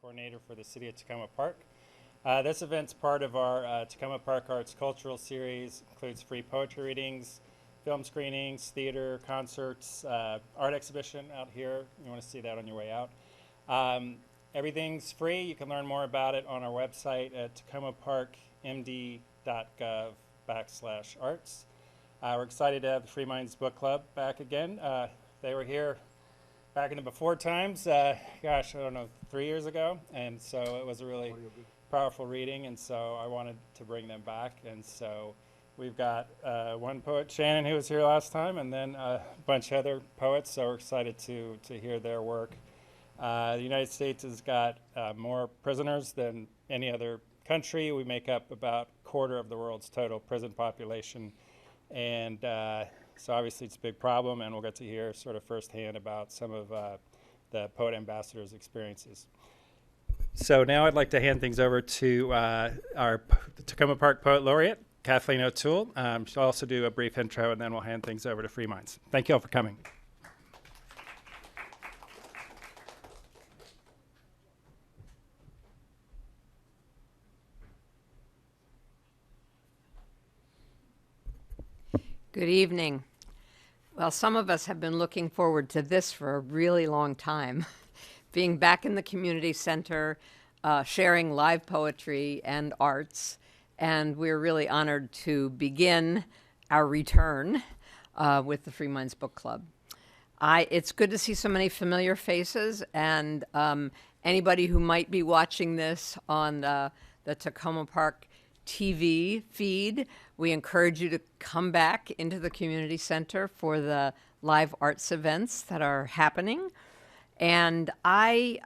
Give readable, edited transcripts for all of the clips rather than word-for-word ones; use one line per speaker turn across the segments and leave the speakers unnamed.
coordinator for the city of Takoma Park. This event's part of our Takoma Park Arts Cultural Series. Includes free poetry readings, film screenings, theater, concerts, art exhibition out here. You want to see that on your way out. Everything's free. You can learn more about it on our website at tacomaparkmd.gov/arts. We're excited to have the Free Minds Book Club back again. They were here back in the before times, I don't know, 3 years ago. And so it was a really powerful reading. And so I wanted to bring them back. And so we've got one poet, Shannon, who was here last time, and then a bunch of other poets. So we're excited to hear their work. The United States has got more prisoners than any other country. We make up about a quarter of the world's total prison population. And so obviously it's a big problem, and we'll get to hear sort of firsthand about some of the Poet Ambassador's experiences. So now I'd like to hand things over to our Takoma Park Poet Laureate, Kathleen O'Toole. She'll also do a brief intro, and then we'll hand things over to Free Minds. Thank you all for coming.
Good evening. Well, some of us have been looking forward to this for a really long time. Being back in the community center, sharing live poetry and arts, and we're really honored to begin our return with the Free Minds Book Club. It's good to see so many familiar faces, and anybody who might be watching this on the Takoma Park TV feed, we encourage you to come back into the community center for the live arts events that are happening. And I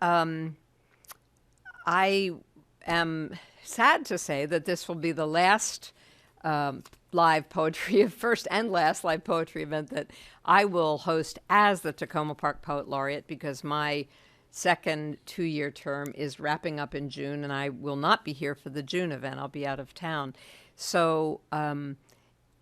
am sad to say that this will be the last first and last live poetry event that I will host as the Takoma Park Poet Laureate, because my second 2-year term is wrapping up in June, and I will not be here for the June event. I'll be out of town. So I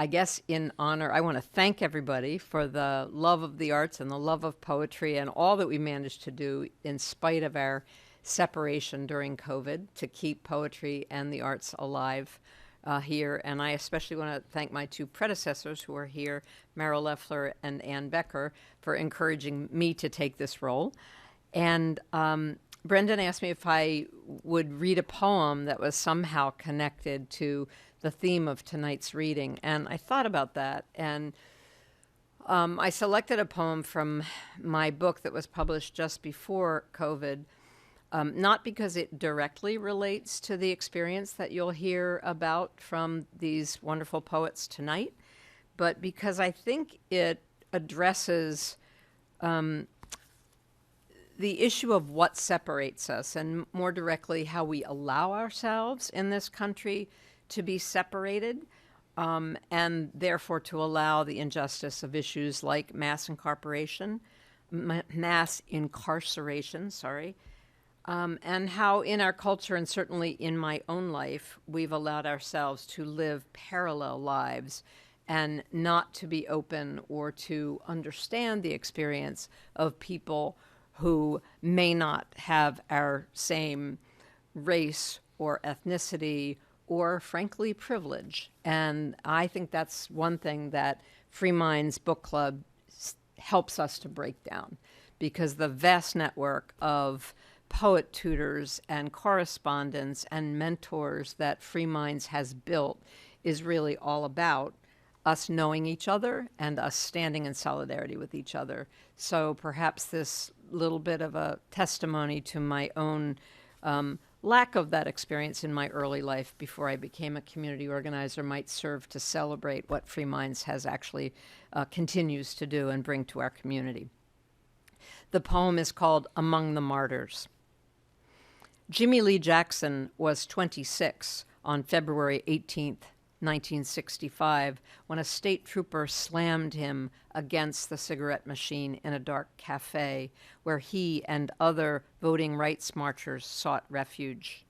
guess in honor, I want to thank everybody for the love of the arts and the love of poetry and all that we managed to do in spite of our separation during COVID to keep poetry and the arts alive here. And I especially want to thank my two predecessors who are here, Meryl Leffler and Ann Becker, for encouraging me to take this role. And Brendan asked me if I would read a poem that was somehow connected to the theme of tonight's reading. And I thought about that. And I selected a poem from my book that was published just before COVID, not because it directly relates to the experience that you'll hear about from these wonderful poets tonight, but because I think it addresses the issue of what separates us, and more directly, how we allow ourselves in this country to be separated, and therefore to allow the injustice of issues like mass incarceration, and how in our culture, and certainly in my own life, we've allowed ourselves to live parallel lives and not to be open or to understand the experience of people who may not have our same race or ethnicity or, frankly, privilege. And I think that's one thing that Free Minds Book Club helps us to break down, because the vast network of poet tutors and correspondents and mentors that Free Minds has built is really all about us knowing each other and us standing in solidarity with each other. So perhaps this little bit of a testimony to my own lack of that experience in my early life before I became a community organizer might serve to celebrate what Free Minds has actually continues to do and bring to our community. The poem is called Among the Martyrs. Jimmy Lee Jackson was 26 on February 18th, 1965, when a state trooper slammed him against the cigarette machine in a dark cafe where he and other voting rights marchers sought refuge.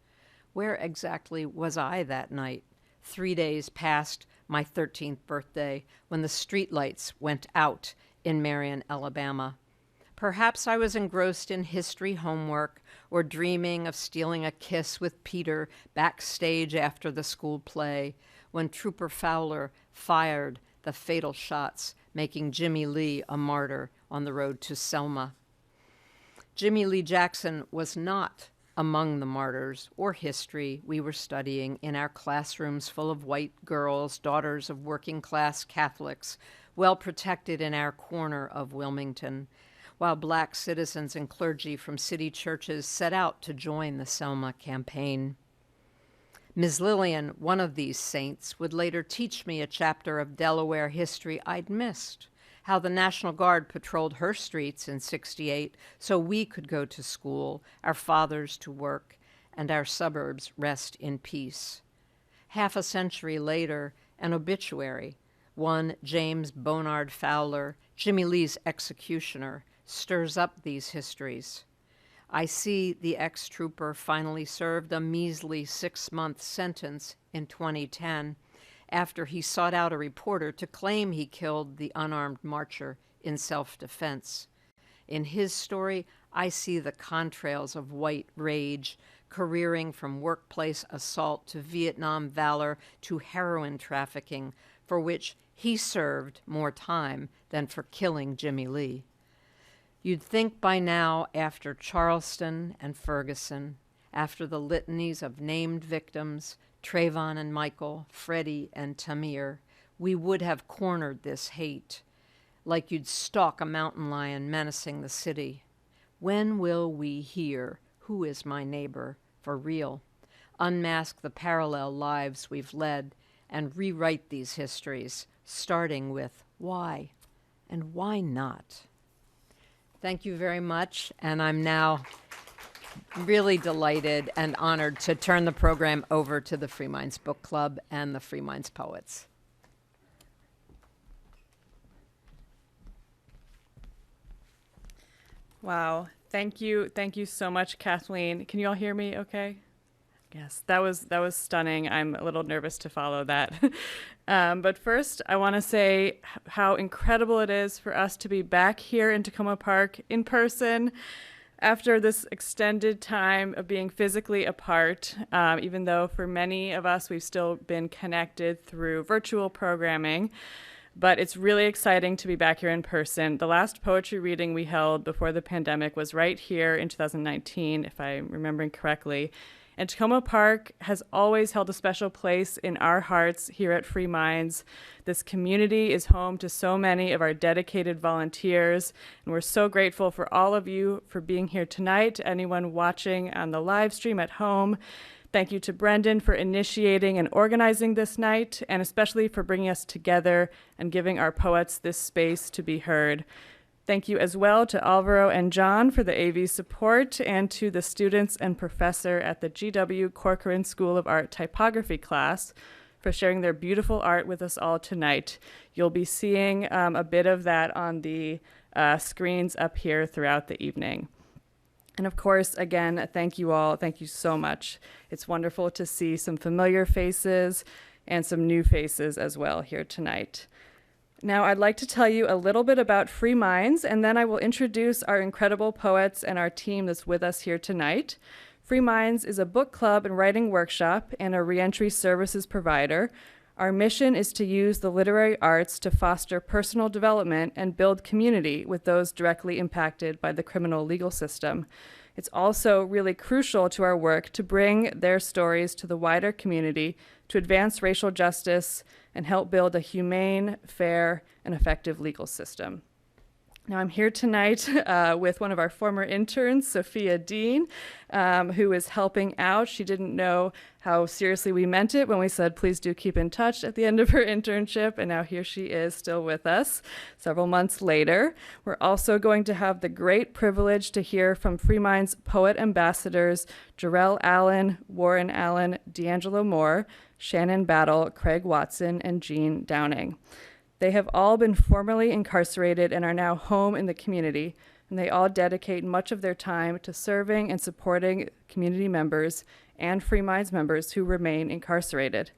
Where exactly was I that night, 3 days past my 13th birthday, when the streetlights went out in Marion, Alabama? Perhaps I was engrossed in history homework or dreaming of stealing a kiss with Peter backstage after the school play when Trooper Fowler fired the fatal shots, making Jimmy Lee a martyr on the road to Selma. Jimmy Lee Jackson was not among the martyrs or history we were studying in our classrooms full of white girls, daughters of working-class Catholics, well protected in our corner of Wilmington, while black citizens and clergy from city churches set out to join the Selma campaign. Ms. Lillian, one of these saints, would later teach me a chapter of Delaware history I'd missed, how the National Guard patrolled her streets in '68 so we could go to school, our fathers to work, and our suburbs rest in peace. Half a century later, an obituary, one James Bonard Fowler, Jimmy Lee's executioner, stirs up these histories. I see the ex-trooper finally served a measly 6-month sentence in 2010 after he sought out a reporter to claim he killed the unarmed marcher in self-defense. In his story, I see the contrails of white rage, careering from workplace assault to Vietnam valor to heroin trafficking, for which he served more time than for killing Jimmy Lee. You'd think by now, after Charleston and Ferguson, after the litanies of named victims, Trayvon and Michael, Freddie and Tamir, we would have cornered this hate, like you'd stalk a mountain lion menacing the city. When will we hear who is my neighbor for real, unmask the parallel lives we've led, and rewrite these histories, starting with why and why not? Thank you very much, and I'm now really delighted and honored to turn the program over to the Free Minds Book Club and the Free Minds Poets.
Wow. Thank you so much, Kathleen. Can you all hear me okay? Yes, that was stunning. I'm a little nervous to follow that. But first, I want to say how incredible it is for us to be back here in Takoma Park in person after this extended time of being physically apart, even though for many of us, we've still been connected through virtual programming. But it's really exciting to be back here in person. The last poetry reading we held before the pandemic was right here in 2019, if I'm remembering correctly. And Takoma Park has always held a special place in our hearts here at Free Minds. This community is home to so many of our dedicated volunteers, and we're so grateful for all of you for being here tonight. Anyone watching on the live stream at home, thank you to Brendan for initiating and organizing this night, and especially for bringing us together and giving our poets this space to be heard. Thank you as well to Alvaro and John for the AV support, and to the students and professor at the GW Corcoran School of Art typography class for sharing their beautiful art with us all tonight. You'll be seeing a bit of that on the screens up here throughout the evening. And of course, again, thank you all. Thank you so much. It's wonderful to see some familiar faces and some new faces as well here tonight. Now, I'd like to tell you a little bit about Free Minds, and then I will introduce our incredible poets and our team that's with us here tonight. Free Minds is a book club and writing workshop and a reentry services provider. Our mission is to use the literary arts to foster personal development and build community with those directly impacted by the criminal legal system. It's also really crucial to our work to bring their stories to the wider community to advance racial justice and help build a humane, fair, and effective legal system. Now, I'm here tonight with one of our former interns, Sophia Dean, who is helping out. She didn't know how seriously we meant it when we said, please do keep in touch at the end of her internship. And now here she is still with us several months later. We're also going to have the great privilege to hear from Free Minds poet ambassadors, Jarrell Allen, Warren Allen, D'Angelo Moore, Shannon Battle, Craig Watson, and Jean Downing. They have all been formerly incarcerated and are now home in the community, and they all dedicate much of their time to serving and supporting community members and Free Minds members who remain incarcerated.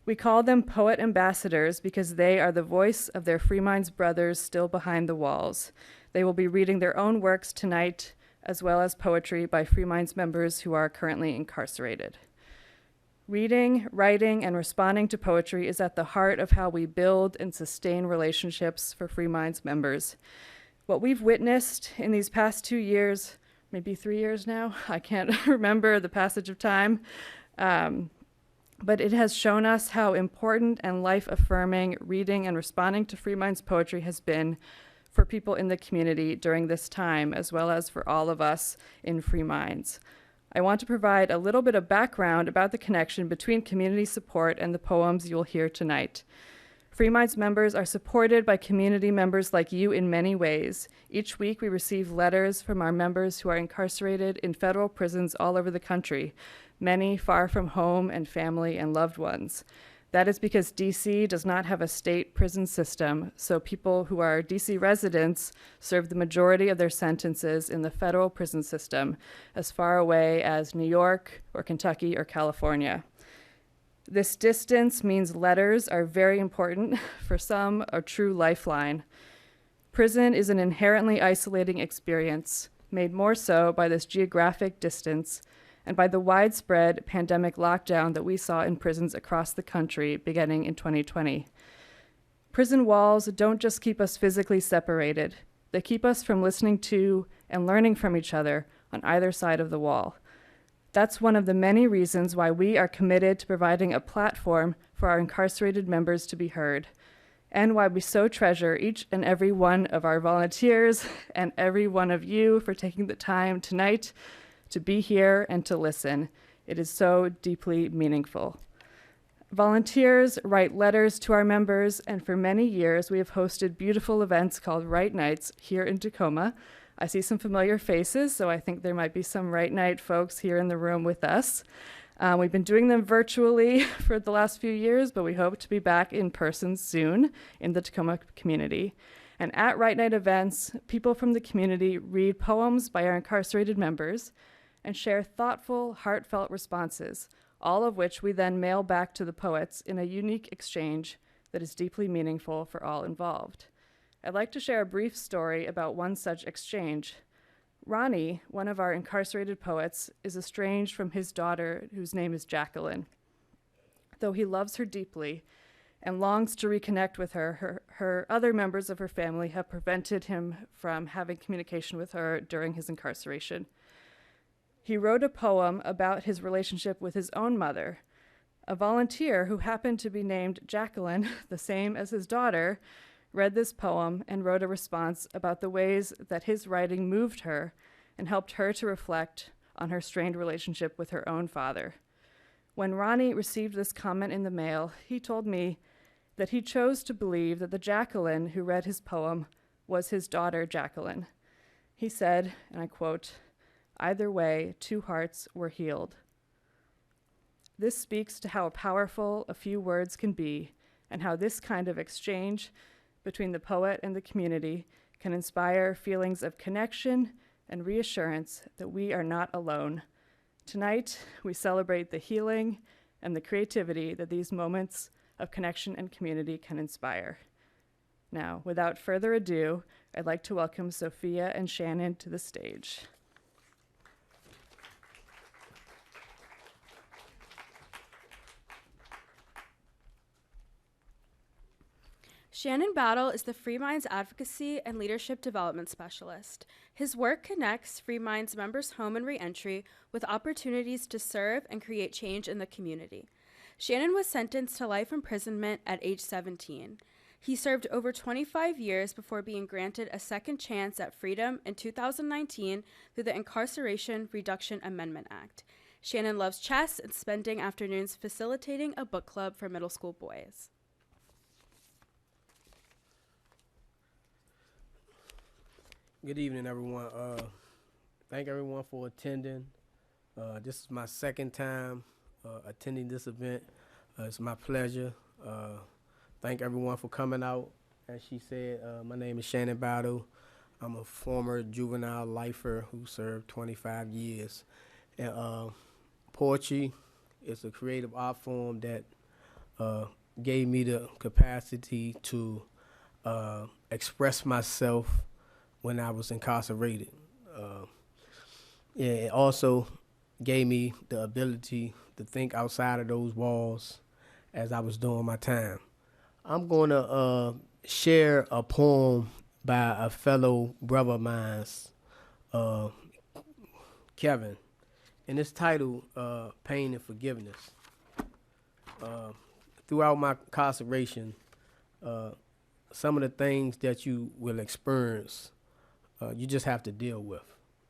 We call them poet ambassadors because they are the voice of their Free Minds brothers still behind the walls. They will be reading their own works tonight, as well as poetry by Free Minds members who are currently incarcerated. Reading, writing, and responding to poetry is at the heart of how we build and sustain relationships for Free Minds members. What we've witnessed in these past 2 years, maybe 3 years now, I can't remember the passage of time, but it has shown us how important and life-affirming reading and responding to Free Minds poetry has been for people in the community during this time, as well as for all of us in Free Minds. I want to provide a little bit of background about the connection between community support and the poems you'll hear tonight. Free Minds members are supported by community members like you in many ways. Each week we receive letters from our members who are incarcerated in federal prisons all over the country, many far from home and family and loved ones. That is because DC does not have a state prison system, so people who are DC residents serve the majority of their sentences in the federal prison system, as far away as New York or Kentucky or California. This distance means letters are very important, for some a true lifeline. Prison is an inherently isolating experience, made more so by this geographic distance and by the widespread pandemic lockdown that we saw in prisons across the country beginning in 2020. Prison walls don't just keep us physically separated, they keep us from listening to and learning from each other on either side of the wall. That's one of the many reasons why we are committed to providing a platform for our incarcerated members to be heard, and why we so treasure each and every one of our volunteers and every one of you for taking the time tonight to be here and to listen. It is so deeply meaningful. Volunteers write letters to our members, and for many years we have hosted beautiful events called Write Nights here in Takoma. I see some familiar faces, so I think there might be some Write Night folks here in the room with us. We've been doing them virtually for the last few years, but we hope to be back in person soon in the Takoma community. And at Write Night events, people from the community read poems by our incarcerated members and share thoughtful, heartfelt responses, all of which we then mail back to the poets in a unique exchange that is deeply meaningful for all involved. I'd like to share a brief story about one such exchange. Ronnie, one of our incarcerated poets, is estranged from his daughter, whose name is Jacqueline. Though he loves her deeply and longs to reconnect with her, her other members of her family have prevented him from having communication with her during his incarceration. He wrote a poem about his relationship with his own mother. A volunteer who happened to be named Jacqueline, the same as his daughter, read this poem and wrote a response about the ways that his writing moved her and helped her to reflect on her strained relationship with her own father. When Ronnie received this comment in the mail, he told me that he chose to believe that the Jacqueline who read his poem was his daughter, Jacqueline. He said, and I quote, "Either way, two hearts were healed." This speaks to how powerful a few words can be, and how this kind of exchange between the poet and the community can inspire feelings of connection and reassurance that we are not alone. Tonight, we celebrate the healing and the creativity that these moments of connection and community can inspire. Now, without further ado, I'd like to welcome Sophia and Shannon to the stage.
Shannon Battle is the Free Minds Advocacy and Leadership Development Specialist. His work connects Free Minds members' home and reentry with opportunities to serve and create change in the community. Shannon was sentenced to life imprisonment at age 17. He served over 25 years before being granted a second chance at freedom in 2019 through the Incarceration Reduction Amendment Act. Shannon loves chess and spending afternoons facilitating a book club for middle school boys.
Good evening, everyone. Thank everyone for attending. This is my second time attending this event. It's my pleasure. Thank everyone for coming out. As she said, my name is Shannon Battle. I'm a former juvenile lifer who served 25 years. And poetry is a creative art form that gave me the capacity to express myself when I was incarcerated. Yeah, it also gave me the ability to think outside of those walls as I was doing my time. I'm going to share a poem by a fellow brother of mine, uh, Kevin, and it's titled Pain and Forgiveness. Throughout my incarceration, some of the things that you will experience, you just have to deal with.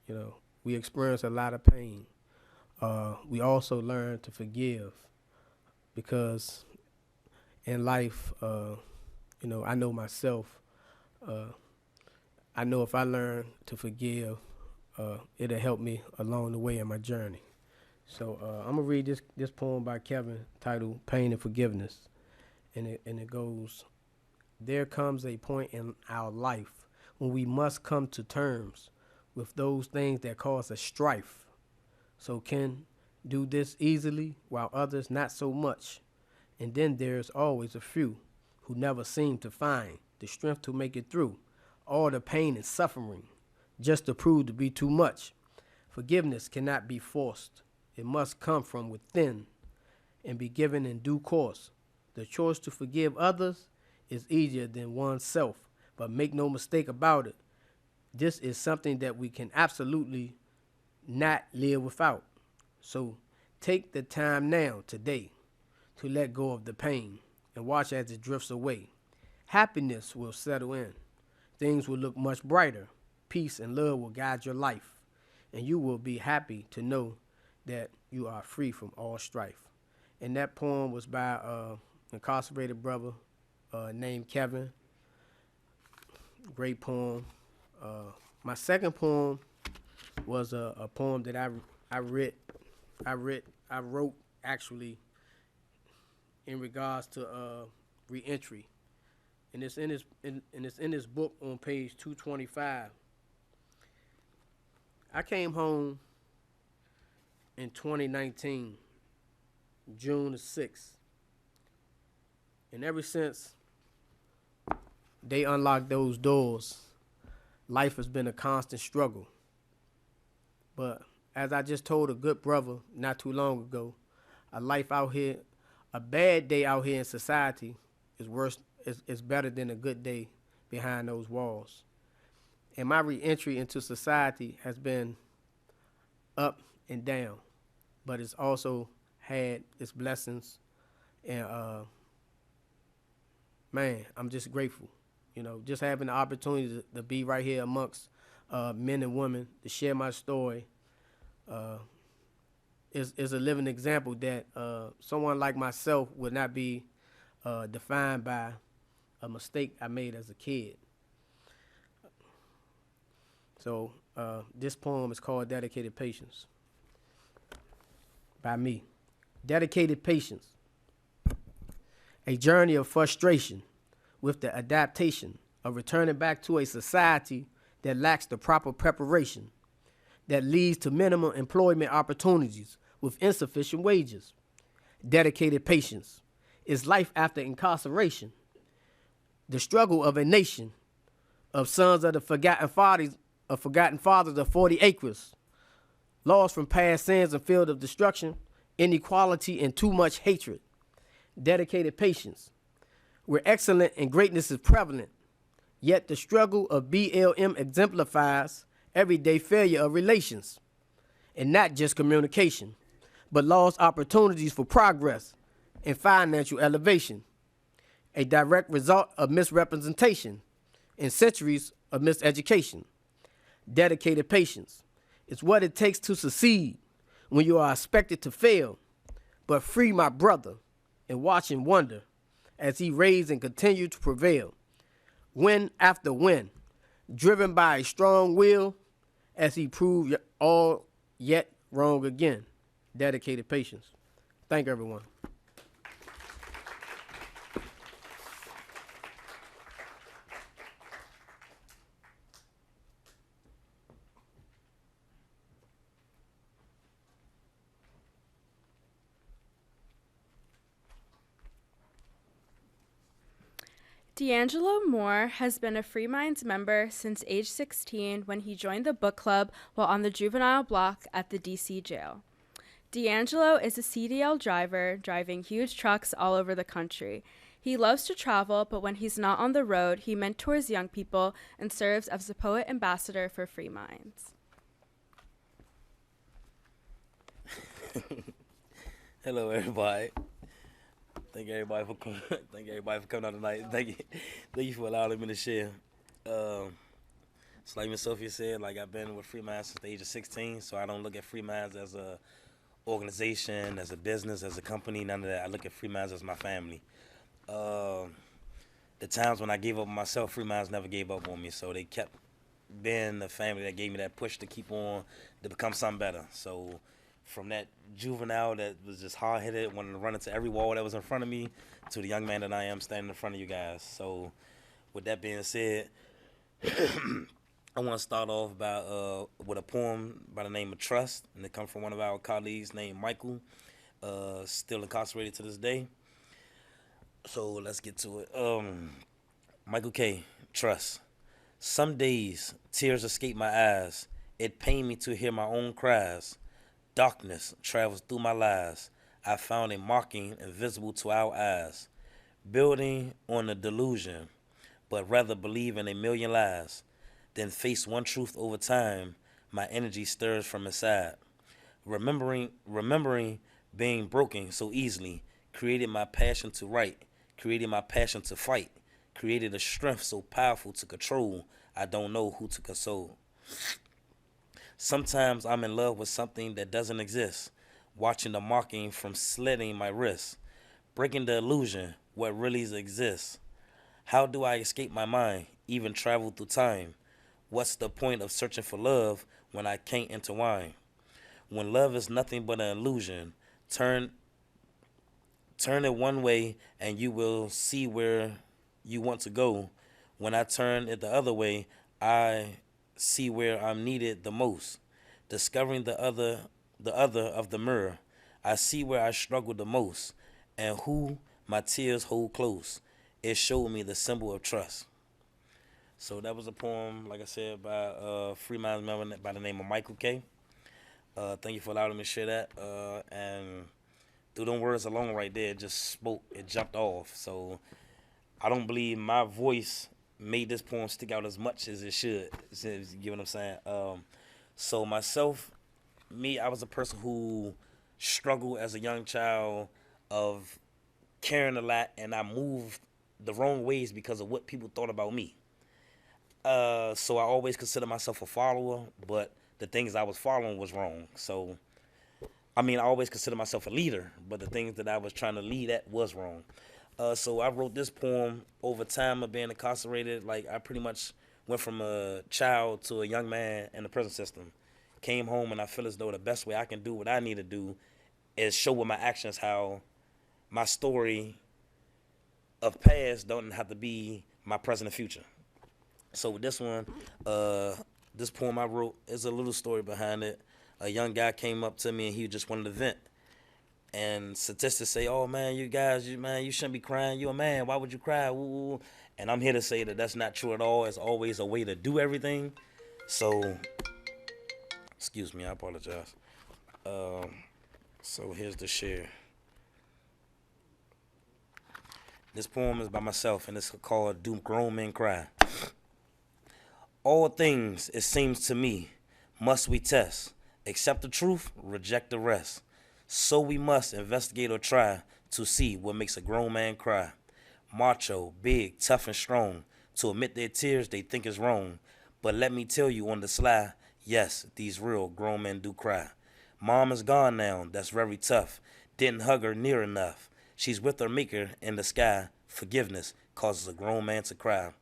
You know, we experience a lot of pain. We also learn to forgive because in life, you know, I know myself. I know if I learn to forgive, it'll help me along the way in my journey. So I'm gonna read this poem by Kevin titled "Pain and Forgiveness," and it goes: There comes a point in our life when we must come to terms with those things that cause us strife. So can do this easily, while others not so much. And then there's always a few who never seem to find the strength to make it through all the pain and suffering just to prove to be too much. Forgiveness cannot be forced. It must come from within and be given in due course. The choice to forgive others is easier than oneself, but make no mistake about it, this is something that we can absolutely not live without. So take the time now, today, to let go of the pain and watch as it drifts away. Happiness will settle in. Things will look much brighter. Peace and love will guide your life, and you will be happy to know that you are free from all strife. And that poem was by an incarcerated brother named Kevin. Great poem. My second poem was a poem that I wrote actually in regards to reentry, and it's in this book on page 225. I came home in 2019, June the 6th, and ever since they unlocked those doors, life has been a constant struggle. But as I just told a good brother not too long ago, a life out here, a bad day out here in society is better than a good day behind those walls. And my reentry into society has been up and down, but it's also had its blessings. And man, I'm just grateful. You know, just having the opportunity to be right here amongst men and women, to share my story, is a living example that someone like myself would not be defined by a mistake I made as a kid. So this poem is called Dedicated Patience by me. Dedicated Patience. A journey of frustration with the adaptation of returning back to a society that lacks the proper preparation, that leads to minimum employment opportunities with insufficient wages. Dedicated patience is life after incarceration, the struggle of a nation of sons of the forgotten fathers of 40 acres, lost from past sins and field of destruction, inequality, and too much hatred. Dedicated patience, where excellence and greatness is prevalent, yet the struggle of BLM exemplifies everyday failure of relations, and not just communication, but lost opportunities for progress and financial elevation, a direct result of misrepresentation and centuries of miseducation. Dedicated patience is what it takes to succeed when you are expected to fail, but free my brother and watch and wonder as he raised and continued to prevail, win after win, driven by a strong will as he proved all yet wrong again. Dedicated patience. Thank everyone.
D'Angelo Moore has been a Free Minds member since age 16 when he joined the book club while on the juvenile block at the DC jail. D'Angelo is a CDL driver driving huge trucks all over the country. He loves to travel, but when he's not on the road, he mentors young people and serves as a poet ambassador for Free Minds.
Hello, everybody. Thank everybody for coming. Thank everybody for coming out tonight. Thank you for allowing me to share. It's like Miss Sophia said. Like I've been with Free Minds since the age of 16, so I don't look at Free Minds as a organization, as a business, as a company. None of that. I look at Free Minds as my family. The times when I gave up on myself, Free Minds never gave up on me. So they kept being the family that gave me that push to keep on, to become something better. So from that juvenile that was just hard-headed, wanted to run into every wall that was in front of me, to the young man that I am standing in front of you guys. So with that being said, I want to start off with a poem by the name of Trust, and it comes from one of our colleagues named Michael, still incarcerated to this day. So let's get to it. Michael K., Trust. Some days, tears escape my eyes. It pained me to hear my own cries. Darkness travels through my lies. I found a mocking invisible to our eyes. Building on a delusion, but rather believe in a million lies. Then face one truth over time, my energy stirs from inside. Remembering being broken so easily, created my passion to write, created my passion to fight, created a strength so powerful to control, I don't know who to console. Sometimes I'm in love with something that doesn't exist, watching the mocking from slitting my wrists, breaking the illusion, what really exists. How do I escape my mind, even travel through time? What's the point of searching for love when I can't intertwine? When love is nothing but an illusion, turn it one way and you will see where you want to go. When I turn it the other way, I see where I'm needed the most. Discovering the other of the mirror, I see where I struggle the most and who my tears hold close. It showed me the symbol of trust. So that was a poem, like I said, by a Free Minds member by the name of Michael K. Thank you for allowing me to share that. And through them words alone right there, it just spoke, it jumped off. So I don't believe my voice made this poem stick out as much as it should. You get what I'm saying? So myself, I was a person who struggled as a young child of caring a lot, and I moved the wrong ways because of what people thought about me. So I always consider myself a follower, but the things I was following was wrong. So, I always consider myself a leader, but the things that I was trying to lead at was wrong. So I wrote this poem over time of being incarcerated. Like I pretty much went from a child to a young man in the prison system. Came home and I feel as though the best way I can do what I need to do is show with my actions how my story of past don't have to be my present and future. So with this one, this poem I wrote, is a little story behind it. A young guy came up to me and he just wanted to vent. And statistics say, oh man, you guys, you shouldn't be crying. You're a man. Why would you cry? Ooh. And I'm here to say that that's not true at all. It's always a way to do everything. So, excuse me, I apologize. So here's the share. This poem is by myself and it's called Do Grown Men Cry? All things, it seems to me, must we test. Accept the truth, reject the rest. So we must investigate or try to see what makes a grown man cry. Macho, big, tough, and strong. To admit their tears, they think is wrong. But let me tell you on the sly, yes, these real grown men do cry. Mom is gone now, that's very tough. Didn't hug her near enough. She's with her maker in the sky. Forgiveness causes a grown man to cry.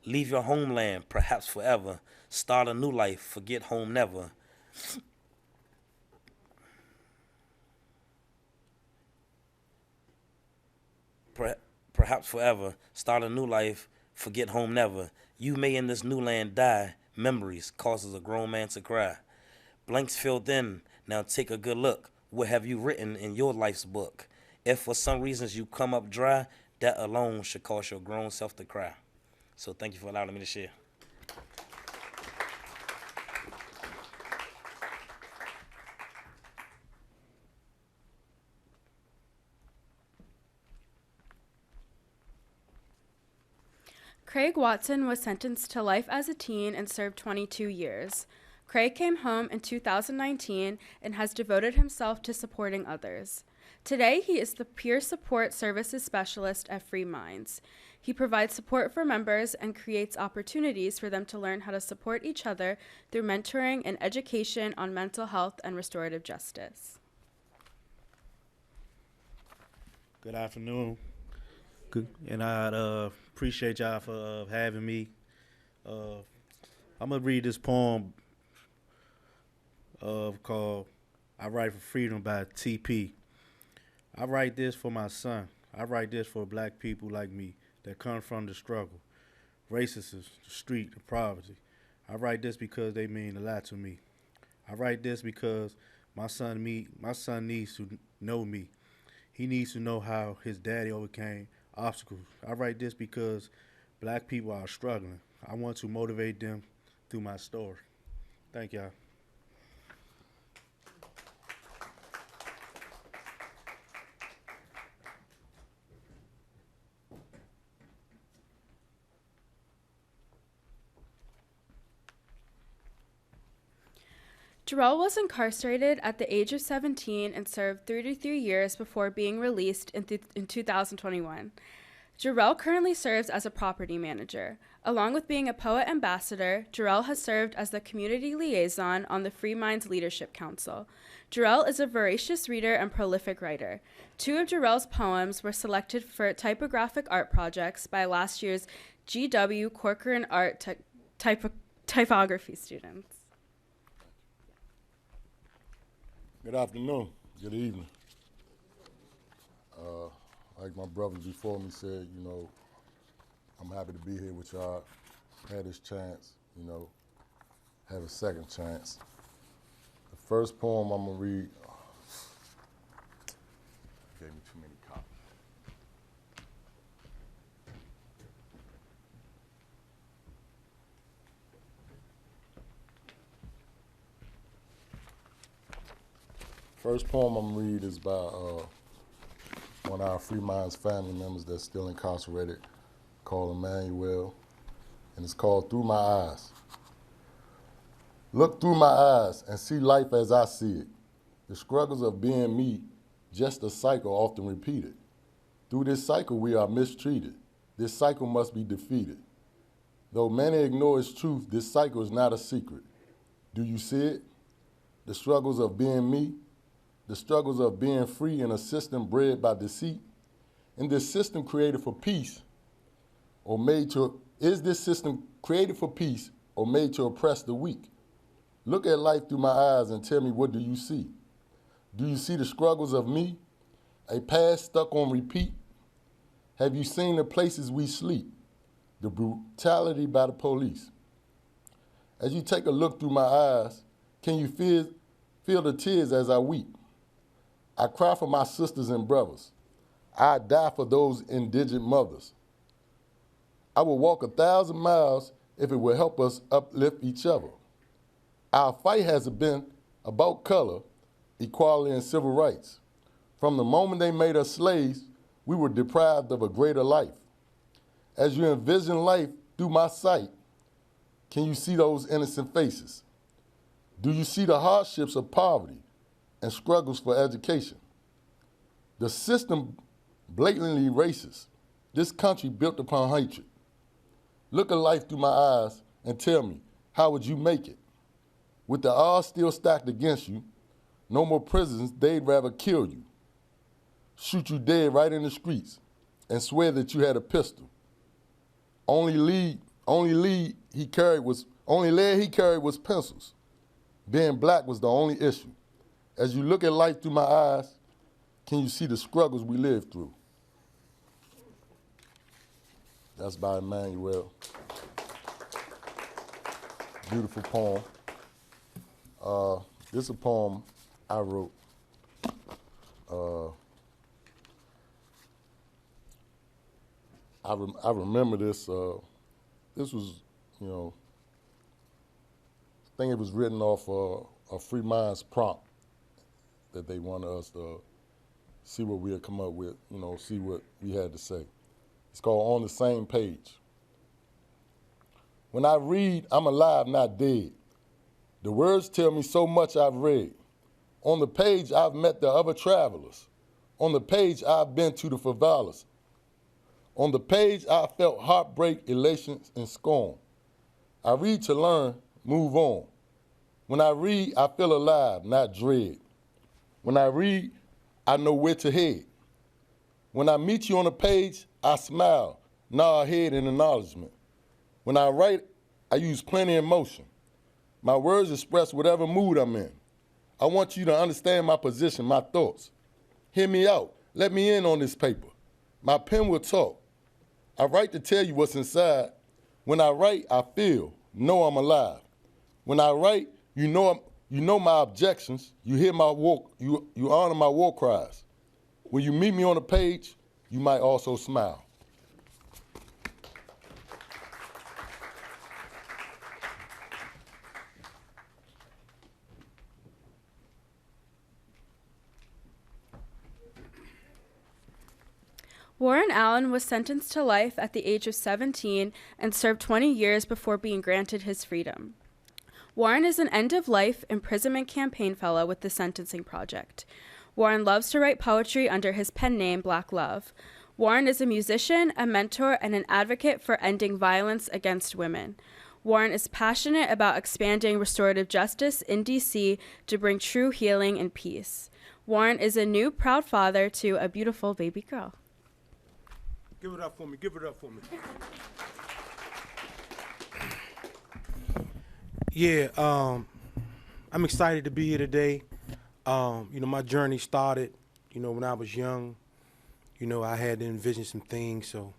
Leave your homeland, perhaps forever. Start a new life, forget home never. Perhaps forever, start a new life, forget home never. You may in this new land die, memories causes a grown man to cry. Blanks filled in, now take a good look. What have you written in your life's book? If for some reasons you come up dry, That alone should cause your grown self to cry. So thank you for allowing me to share.
Craig Watson was sentenced to life as a teen and served 22 years. Craig came home in 2019 and has devoted himself to supporting others. Today, he is the Peer Support Services Specialist at Free Minds. He provides support for members and creates opportunities for them to learn how to support each other through mentoring and education on mental health and restorative justice.
Good afternoon. Good. And I appreciate y'all for having me. I'm going to read this poem called I Write for Freedom by T.P. I write this for my son. I write this for black people like me that come from the struggle, racism, the street, the poverty. I write this because they mean a lot to me. I write this because my son needs to know me. He needs to know how his daddy overcame obstacles. I write this because black people are struggling. I want to motivate them through my story. Thank y'all.
Jarrell was incarcerated at the age of 17 and served 33 years before being released in 2021. Jarrell currently serves as a property manager. Along with being a poet ambassador, Jarrell has served as the community liaison on the Free Minds Leadership Council. Jarrell is a voracious reader and prolific writer. 2 of Jarrell's poems were selected for typographic art projects by last year's GW Corcoran Art typography students.
Good afternoon. Good evening. Like my brothers before me said, you know, I'm happy to be here with y'all. Had this chance, you know, have a second chance. The first poem I'm gonna read gave me too many copies. First poem I'm gonna read is by one of our Free Minds family members that's still incarcerated, called Emmanuel, and it's called Through My Eyes. Look through my eyes and see life as I see it. The struggles of being me, just a cycle often repeated. Through this cycle we are mistreated. This cycle must be defeated. Though many ignore its truth, this cycle is not a secret. Do you see it? The struggles of being me, the struggles of being free in a system bred by deceit. In this system created for peace, or made to, is this system created for peace or made to oppress the weak? Look at life through my eyes and tell me, what do you see? Do you see the struggles of me, a past stuck on repeat? Have you seen the places we sleep, the brutality by the police? As you take a look through my eyes, can you feel the tears as I weep? I cry for my sisters and brothers. I die for those indigent mothers. I will walk 1,000 miles if it will help us uplift each other. Our fight has been about color, equality, and civil rights. From the moment they made us slaves, we were deprived of a greater life. As you envision life through my sight, can you see those innocent faces? Do you see the hardships of poverty and struggles for education? The system blatantly racist. This country built upon hatred. Look at life through my eyes and tell me, how would you make it? With the odds still stacked against you, no more prisons, they'd rather kill you. Shoot you dead right in the streets and swear that you had a pistol. Only lead he carried was pencils. Being black was the only issue. As you look at life through my eyes, can you see the struggles we lived through? That's by Emmanuel. Beautiful poem. This is a poem I wrote. I remember this. This was, you know, I think it was written off a Free Minds prompt that they wanted us to see what we had come up with, you know, see what we had to say. It's called On the Same Page. When I read, I'm alive, not dead. The words tell me so much I've read. On the page, I've met the other travelers. On the page, I've been to the favelas. On the page, I felt heartbreak, elation, and scorn. I read to learn, move on. When I read, I feel alive, not dread. When I read, I know where to head. When I meet you on a page, I smile, nod head in acknowledgement. When I write, I use plenty of emotion. My words express whatever mood I'm in. I want you to understand my position, my thoughts. Hear me out. Let me in on this paper. My pen will talk. I write to tell you what's inside. When I write, I feel, know I'm alive. When I write, you know my objections. You hear my war, you honor my war cries. When you meet me on the page, you might also smile.
Warren Allen was sentenced to life at the age of 17 and served 20 years before being granted his freedom. Warren is an end-of-life imprisonment campaign fellow with the Sentencing Project. Warren loves to write poetry under his pen name, Black Love. Warren is a musician, a mentor, and an advocate for ending violence against women. Warren is passionate about expanding restorative justice in D.C. to bring true healing and peace. Warren is a new proud father to a beautiful baby girl.
Give it up for me, give it up for me. Yeah, I'm excited to be here today. You know, my journey started, you know, when I was young. You know, I had to envision some things, so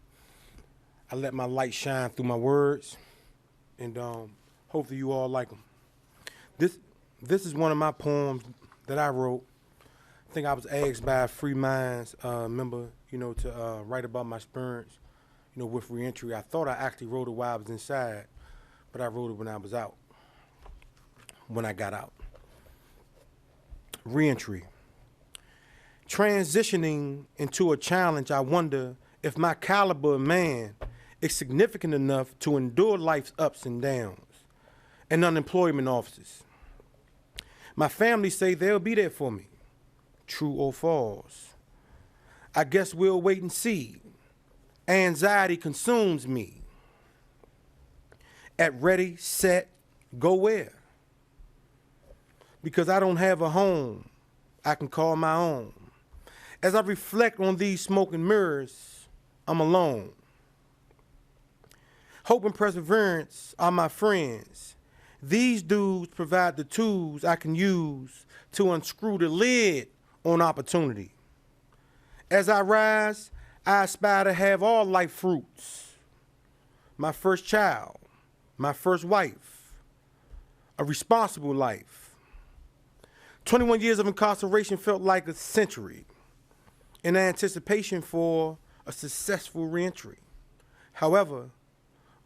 I let my light shine through my words, and hopefully you all like them. This is one of my poems that I wrote. I think I was asked by a Free Minds member, you know, to write about my experience, you know, with reentry. I thought I actually wrote it while I was inside, but I wrote it when I was out, when I got out. Reentry. Transitioning into a challenge, I wonder if my caliber of man is significant enough to endure life's ups and downs and unemployment offices. My family say they'll be there for me. True or false? I guess we'll wait and see. Anxiety consumes me. At ready, set, go where? Because I don't have a home I can call my own. As I reflect on these smoking mirrors, I'm alone. Hope and perseverance are my friends. These dudes provide the tools I can use to unscrew the lid on opportunity. As I rise, I aspire to have all life fruits. My first child, my first wife, a responsible life. 21 years of incarceration felt like a century in anticipation for a successful reentry. However,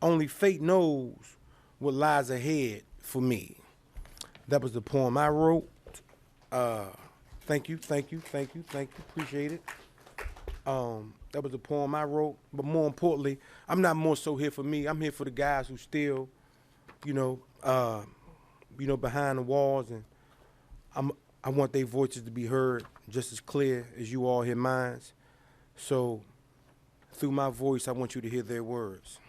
only fate knows what lies ahead for me. That was the poem I wrote. Thank you. Appreciate it. That was the poem I wrote. But more importantly, I'm not more so here for me. I'm here for the guys who still, behind the walls, and I want their voices to be heard just as clear as you all hear mine. So through my voice, I want you to hear their words.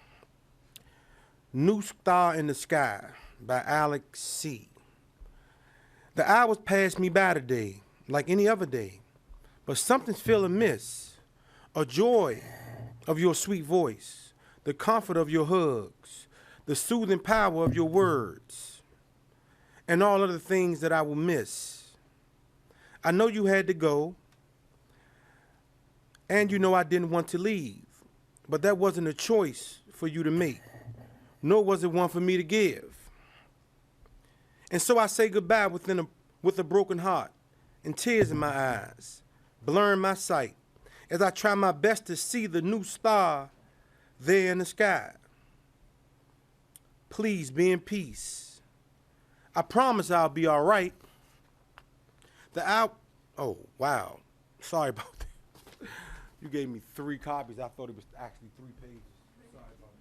New Star in the Sky by Alex C. The hours pass me by today, like any other day, but something's feel amiss. A joy of your sweet voice, the comfort of your hugs, the soothing power of your words, and all of the things that I will miss. I know you had to go, and you know I didn't want to leave, but that wasn't a choice for you to make, nor was it one for me to give. And so I say goodbye with a broken heart and tears in my eyes, blurring my sight, as I try my best to see the new star there in the sky. Please be in peace. I promise I'll be all right. Oh, wow. Sorry about that. You gave me 3 copies. I thought it was actually 3 pages. Sorry about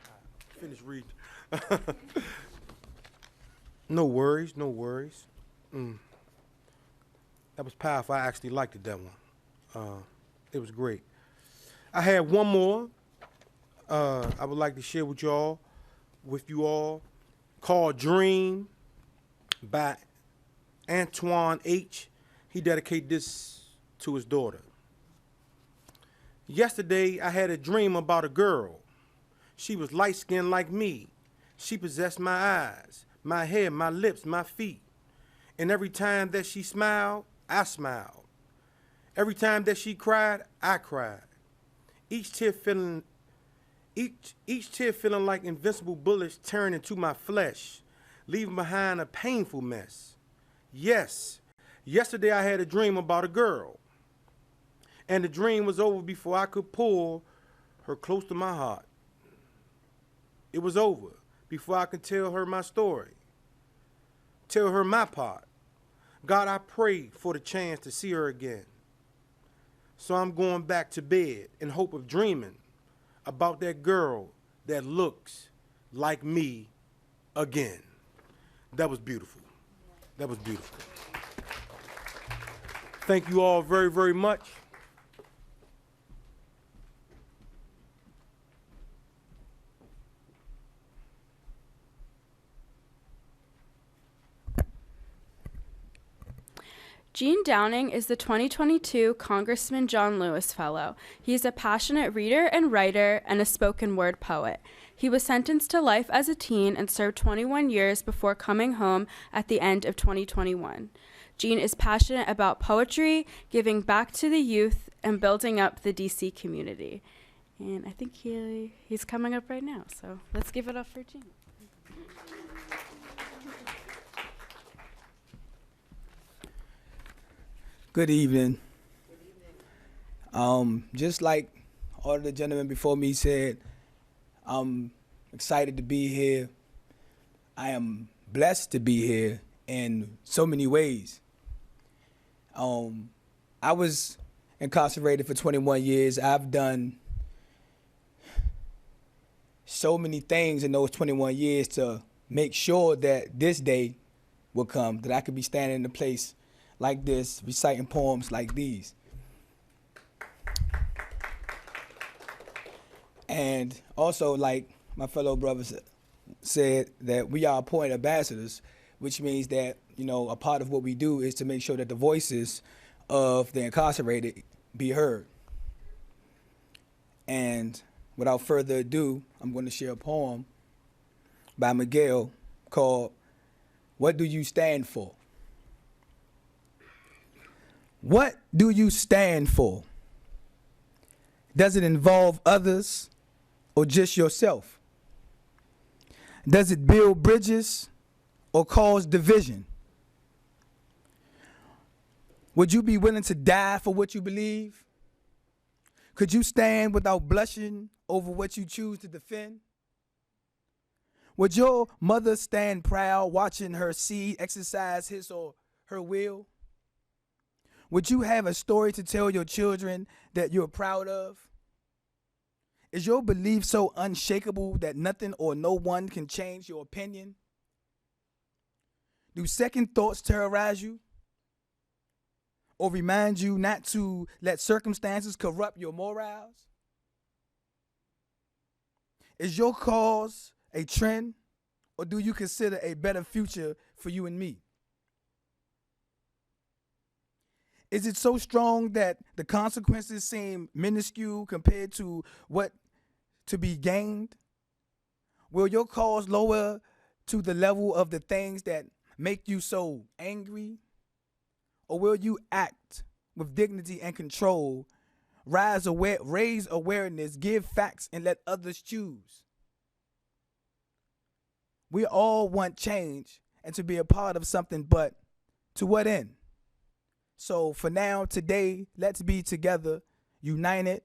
that. Finish reading. No worries, no worries. That was powerful. I actually liked it, that one. It was great. I had one more I would like to share with you all, called Dream by Antoine H. He dedicated this to his daughter. Yesterday, I had a dream about a girl. She was light-skinned like me. She possessed my eyes, my hair, my lips, my feet. And every time that she smiled, I smiled. Every time that she cried, I cried. Each tear feeling like invincible bullets tearing into my flesh, leaving behind a painful mess. Yes, yesterday I had a dream about a girl. And the dream was over before I could pull her close to my heart. It was over before I could tell her my story, tell her my part. God, I pray for the chance to see her again. So I'm going back to bed in hope of dreaming about that girl that looks like me again. That was beautiful. That was beautiful. Thank you all very, very much.
Gene Downing is the 2022 Congressman John Lewis Fellow. He is a passionate reader and writer and a spoken word poet. He was sentenced to life as a teen and served 21 years before coming home at the end of 2021. Gene is passionate about poetry, giving back to the youth, and building up the DC community. And I think he's coming up right now, so let's give it up for Gene.
Good evening. Just like all the gentlemen before me said, I'm excited to be here. I am blessed to be here in so many ways. I was incarcerated for 21 years. I've done so many things in those 21 years to make sure that this day will come, that I could be standing in a place like this, reciting poems like these. And also, like my fellow brothers said, that we are appointed ambassadors, which means that, you know, a part of what we do is to make sure that the voices of the incarcerated be heard. And without further ado, I'm going to share a poem by Miguel called, "What Do You Stand For?" What do you stand for? Does it involve others or just yourself? Does it build bridges or cause division? Would you be willing to die for what you believe? Could you stand without blushing over what you choose to defend? Would your mother stand proud watching her seed exercise his or her will? Would you have a story to tell your children that you're proud of? Is your belief so unshakable that nothing or no one can change your opinion? Do second thoughts terrorize you? Or remind you not to let circumstances corrupt your morals? Is your cause a trend, or do you consider a better future for you and me? Is it so strong that the consequences seem minuscule compared to what to be gained? Will your cause lower to the level of the things that make you so angry? Or will you act with dignity and control, raise awareness, give facts, and let others choose? We all want change and to be a part of something, but to what end? So for now, today, let's be together, united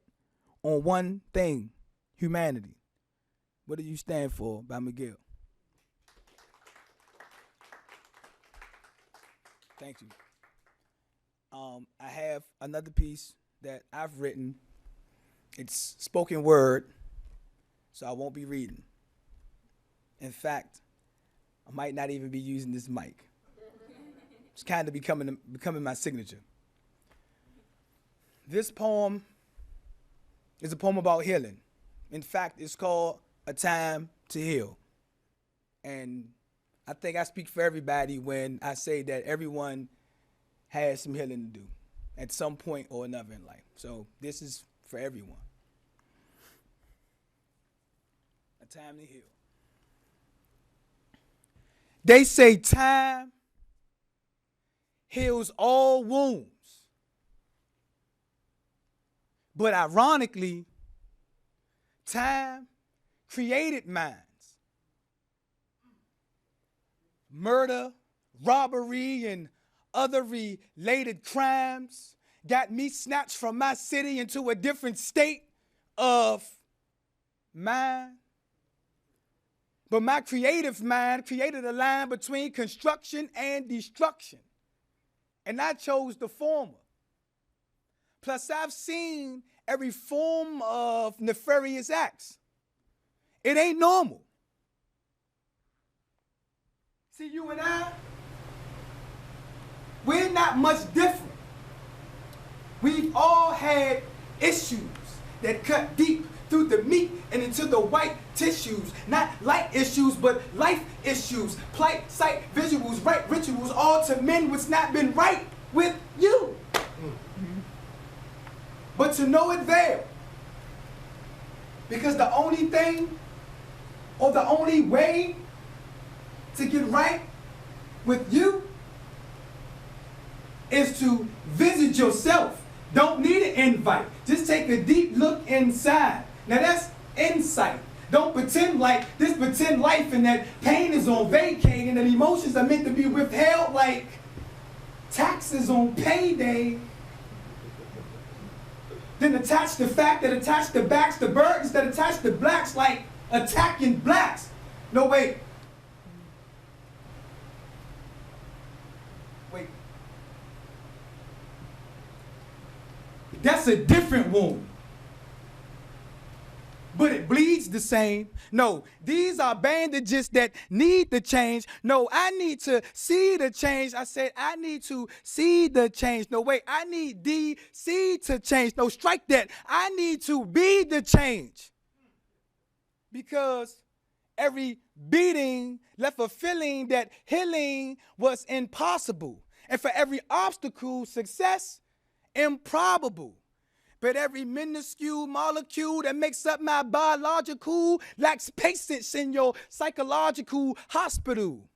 on one thing, humanity. What do you stand for by Miguel? Thank you. I have another piece that I've written. It's spoken word, so I won't be reading. In fact, I might not even be using this mic. It's kind of becoming my signature. This poem is a poem about healing. In fact, it's called A Time to Heal. And I think I speak for everybody when I say that everyone has some healing to do at some point or another in life. So this is for everyone. A time to heal. They say time heals all wounds. But ironically, time created minds. Murder, robbery, and other related crimes got me snatched from my city into a different state of mind. But my creative mind created a line between construction and destruction. And I chose the former. Plus, I've seen every form of nefarious acts. It ain't normal. See, you and I, we're not much different. We've all had issues that cut deep through the meat and into the white tissues. Not light issues, but life issues. Plight, sight, visuals, right rituals, all to mend what's not been right with you. But to no avail. Because the only thing, or the only way to get right with you is to visit yourself. Don't need an invite. Just take a deep look inside. Now that's insight. Don't pretend like this pretend life and that pain is on vacay and that emotions are meant to be withheld like taxes on payday. Then attach the fact that attach the backs, the burdens that attach the blacks like attacking blacks. No, wait. Wait. That's a different wound. But it bleeds the same. No, these are bandages that need the change. No, I need to see the change. I said I need to see the change. No, wait, I need DC to change. No, strike that. I need to be the change. Because every beating left a feeling that healing was impossible. And for every obstacle, success improbable. But every minuscule molecule that makes up my biological lacks patience in your psychological hospital.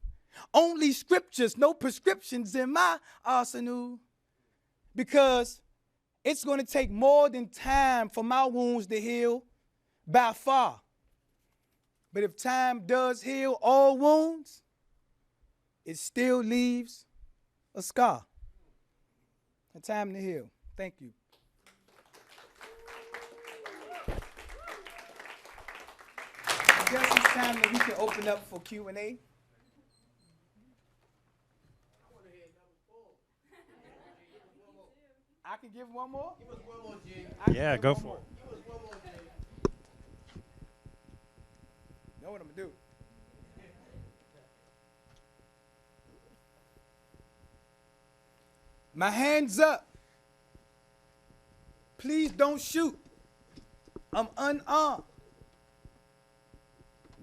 Only scriptures, no prescriptions in my arsenal. Because it's going to take more than time for my wounds to heal, by far. But if time does heal all wounds, it still leaves a scar. A time to heal. Thank you. I guess it's time that we can open up for Q&A. I can give one more? Give us one more, G.
Yeah, go for it.
Give us one more, G. Know what I'm going to do. My hands up. Please don't shoot. I'm unarmed.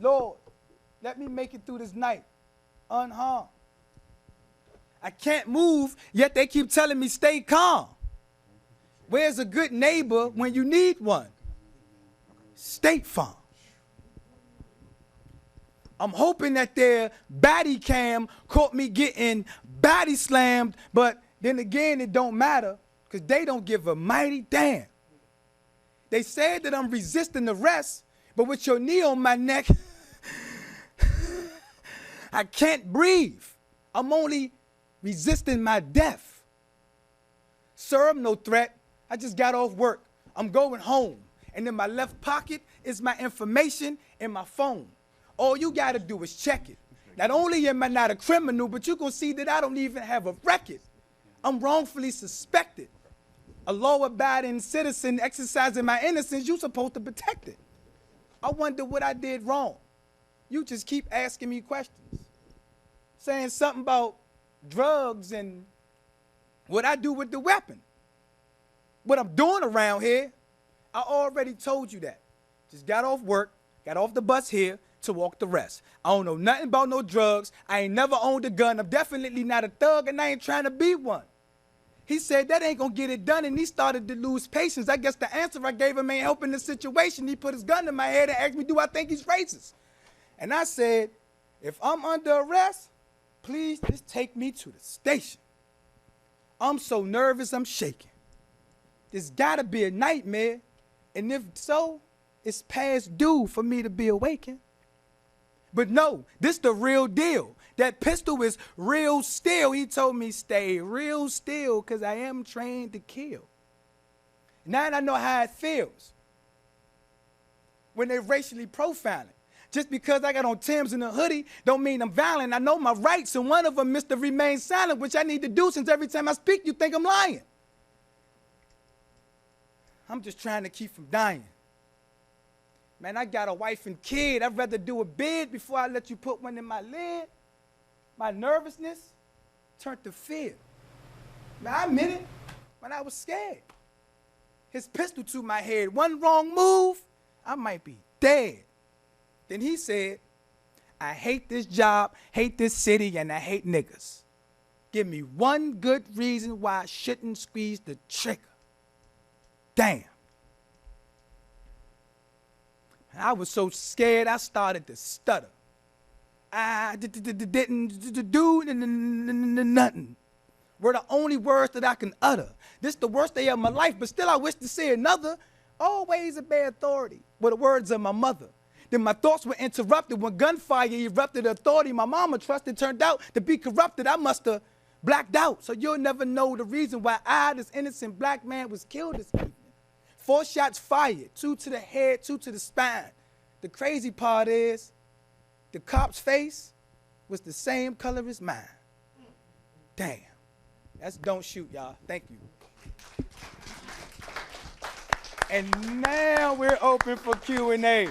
Lord, let me make it through this night unharmed. I can't move, yet they keep telling me stay calm. Where's a good neighbor when you need one? State Farm. I'm hoping that their body cam caught me getting body slammed, but then again, it don't matter because they don't give a mighty damn. They said that I'm resisting arrest, but with your knee on my neck, I can't breathe. I'm only resisting my death. Sir, I'm no threat. I just got off work. I'm going home. And in my left pocket is my information and my phone. All you gotta do is check it. Not only am I not a criminal, but you gonna see that I don't even have a record. I'm wrongfully suspected. A law-abiding citizen exercising my innocence, you supposed to protect it. I wonder what I did wrong. You just keep asking me questions. Saying something about drugs and what I do with the weapon. What I'm doing around here, I already told you that. Just got off work, got off the bus here to walk the rest. I don't know nothing about no drugs. I ain't never owned a gun. I'm definitely not a thug, and I ain't trying to be one. He said that ain't gonna get it done, and he started to lose patience. I guess the answer I gave him ain't helping the situation. He put his gun in my head and asked me, do I think he's racist? And I said, if I'm under arrest, please just take me to the station. I'm so nervous, I'm shaking. This gotta be a nightmare, and if so, it's past due for me to be awakened. But no, this the real deal. That pistol is real still. He told me stay real still because I am trained to kill. Now I know how it feels when they racially profiling. Just because I got on Timbs and a hoodie don't mean I'm violent. I know my rights, and one of them is to remain silent, which I need to do since every time I speak you think I'm lying. I'm just trying to keep from dying. Man, I got a wife and kid. I'd rather do a bid before I let you put one in my lid. My nervousness turned to fear. Man, I admit it, when I was scared. His pistol to my head. One wrong move, I might be dead. Then he said, I hate this job, hate this city, and I hate niggas. Give me one good reason why I shouldn't squeeze the trigger. Damn. I was so scared, I started to stutter. I didn't do nothing. Were the only words that I can utter. This the worst day of my life, but still I wish to say another. Always obey authority were the words of my mother. Then my thoughts were interrupted when gunfire erupted. Authority my mama trusted turned out to be corrupted. I must have blacked out. So you'll never know the reason why I, this innocent black man, was killed this evening. 4 shots fired, 2 to the head, 2 to the spine. The crazy part is, the cop's face was the same color as mine. Damn. That's don't shoot, y'all. Thank you. And now we're open for Q&A.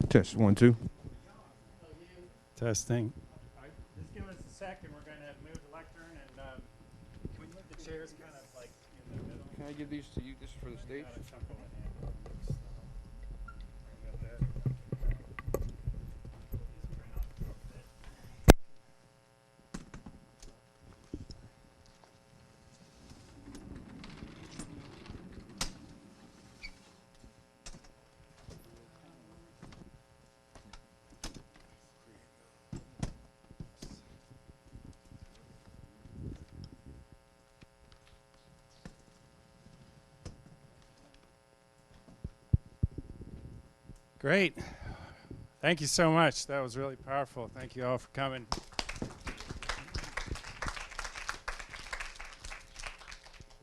Test 1, 2.
Testing. Just give us a second. We're going to move the lectern, and can we move the chairs kind of like in the middle?
Can I give these to you? This is for the stage.
Great. Thank you so much. That was really powerful. Thank you all for coming.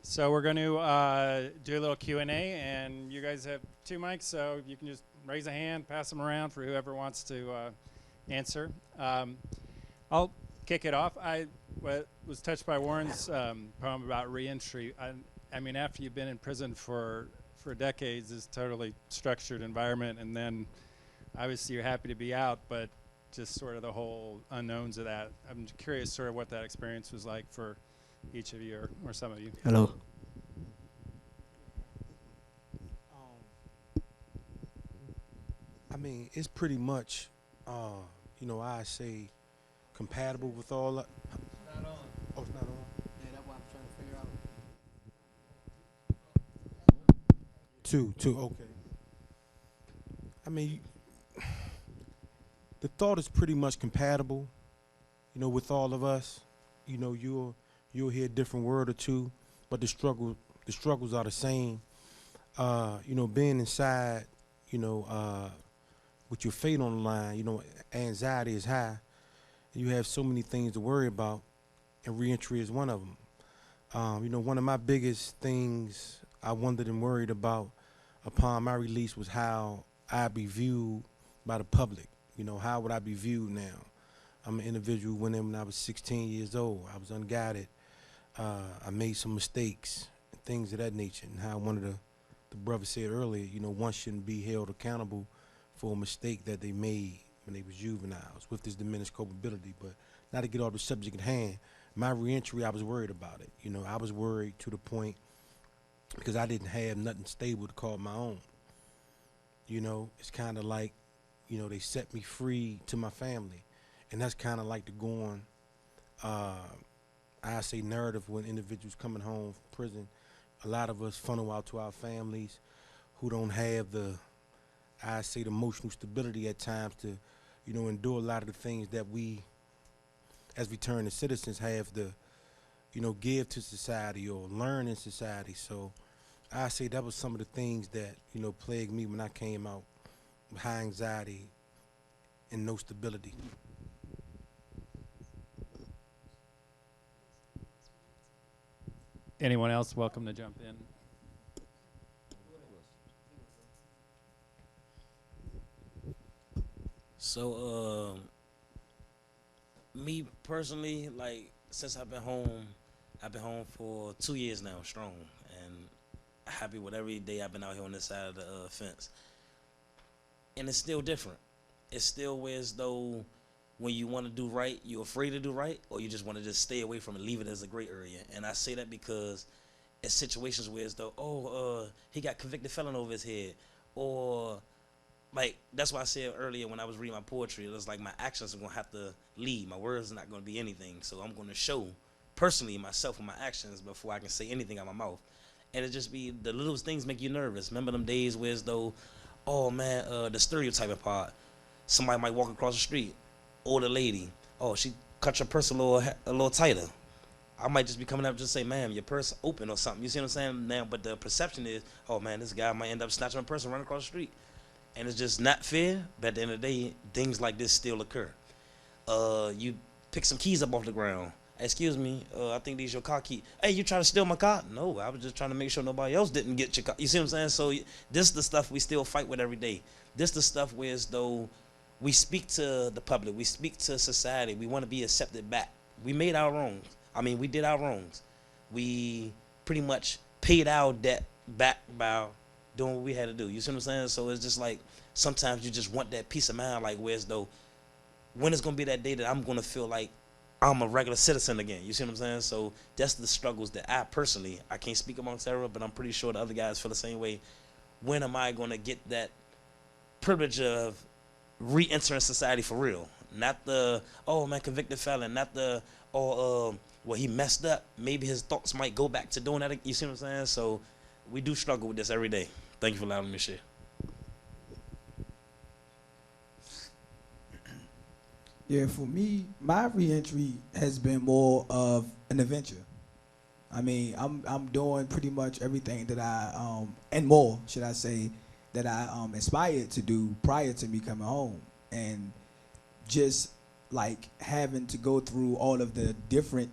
So we're going to do a little Q&A, and you guys have 2 mics, so you can just raise a hand, pass them around for whoever wants to answer. I'll kick it off. I was touched by Warren's poem about reentry. I mean, after you've been in prison for decades, this totally structured environment, and then obviously you're happy to be out, but just sort of the whole unknowns of that. I'm curious sort of what that experience was like for each of you or some of you.
Hello.
I mean, it's pretty much, I say compatible with all that.
It's not on.
Oh, it's not on?
Yeah, that's what I'm trying to figure out.
2, okay. I mean, the thought is pretty much compatible, with all of us. You'll hear a different word or two, but the struggles are the same. Being inside, with your fate on the line, anxiety is high. You have so many things to worry about, and reentry is one of them. One of my biggest things I wondered and worried about upon my release was how I'd be viewed by the public. How would I be viewed now? I'm an individual who went in when I was 16 years old. I was unguided. I made some mistakes, things of that nature. And how one of the brothers said earlier, one shouldn't be held accountable for a mistake that they made when they was juveniles with this diminished culpability. But not to get off the subject at hand, my reentry, I was worried about it. I was worried to the point because I didn't have nothing stable to call my own. It's kind of like, they set me free to my family. And that's kind of like the going, I say narrative when individuals coming home from prison. A lot of us funnel out to our families who don't have the emotional stability at times to, endure a lot of the things that we, as returning citizens, have to, give to society or learn in society. So I say that was some of the things that, plagued me when I came out with high anxiety and no stability.
Anyone else welcome to jump in?
So, me personally, like, since I've been home for 2 years now, strong, and happy with every day I've been out here on this side of the fence. And it's still different. It's still where as though when you want to do right, you're afraid to do right, or you just want to just stay away from it, leave it as a gray area. And I say that because it's situations where as though, he got convicted felon over his head, or like, that's why I said earlier when I was reading my poetry, it was like my actions are going to have to lead. My words are not going to be anything. So I'm going to show personally myself with my actions before I can say anything out of my mouth. And it just be the littlest things make you nervous. Remember them days where as though, the stereotyping part. Somebody might walk across the street, older lady, she cut your purse a little tighter. I might just be coming up and just say, ma'am, your purse open or something. You see what I'm saying? Now, but the perception is, this guy might end up snatching my purse and running across the street. And it's just not fair, but at the end of the day, things like this still occur. You pick some keys up off the ground. Excuse me, I think these your car key. Hey, you trying to steal my car? No, I was just trying to make sure nobody else didn't get your car. You see what I'm saying? So this is the stuff we still fight with every day. This is the stuff where as though we speak to the public, we speak to society, we want to be accepted back. We made our wrongs. We did our wrongs. We pretty much paid our debt back by doing what we had to do. You see what I'm saying? So it's just like sometimes you just want that peace of mind, like where as though when it's gonna be that day that I'm gonna feel like I'm a regular citizen again. You see what I'm saying? So that's the struggles that I can't speak amongst everyone, but I'm pretty sure the other guys feel the same way. When am I gonna get that privilege of re-entering society for real? Not the, convicted felon, not the, he messed up. Maybe his thoughts might go back to doing that. You see what I'm saying? So we do struggle with this every day. Thank you for allowing me to share.
Yeah, for me, my reentry has been more of an adventure. I'm doing pretty much everything that I and more, should I say, that I aspired to do prior to me coming home, and just like having to go through all of the different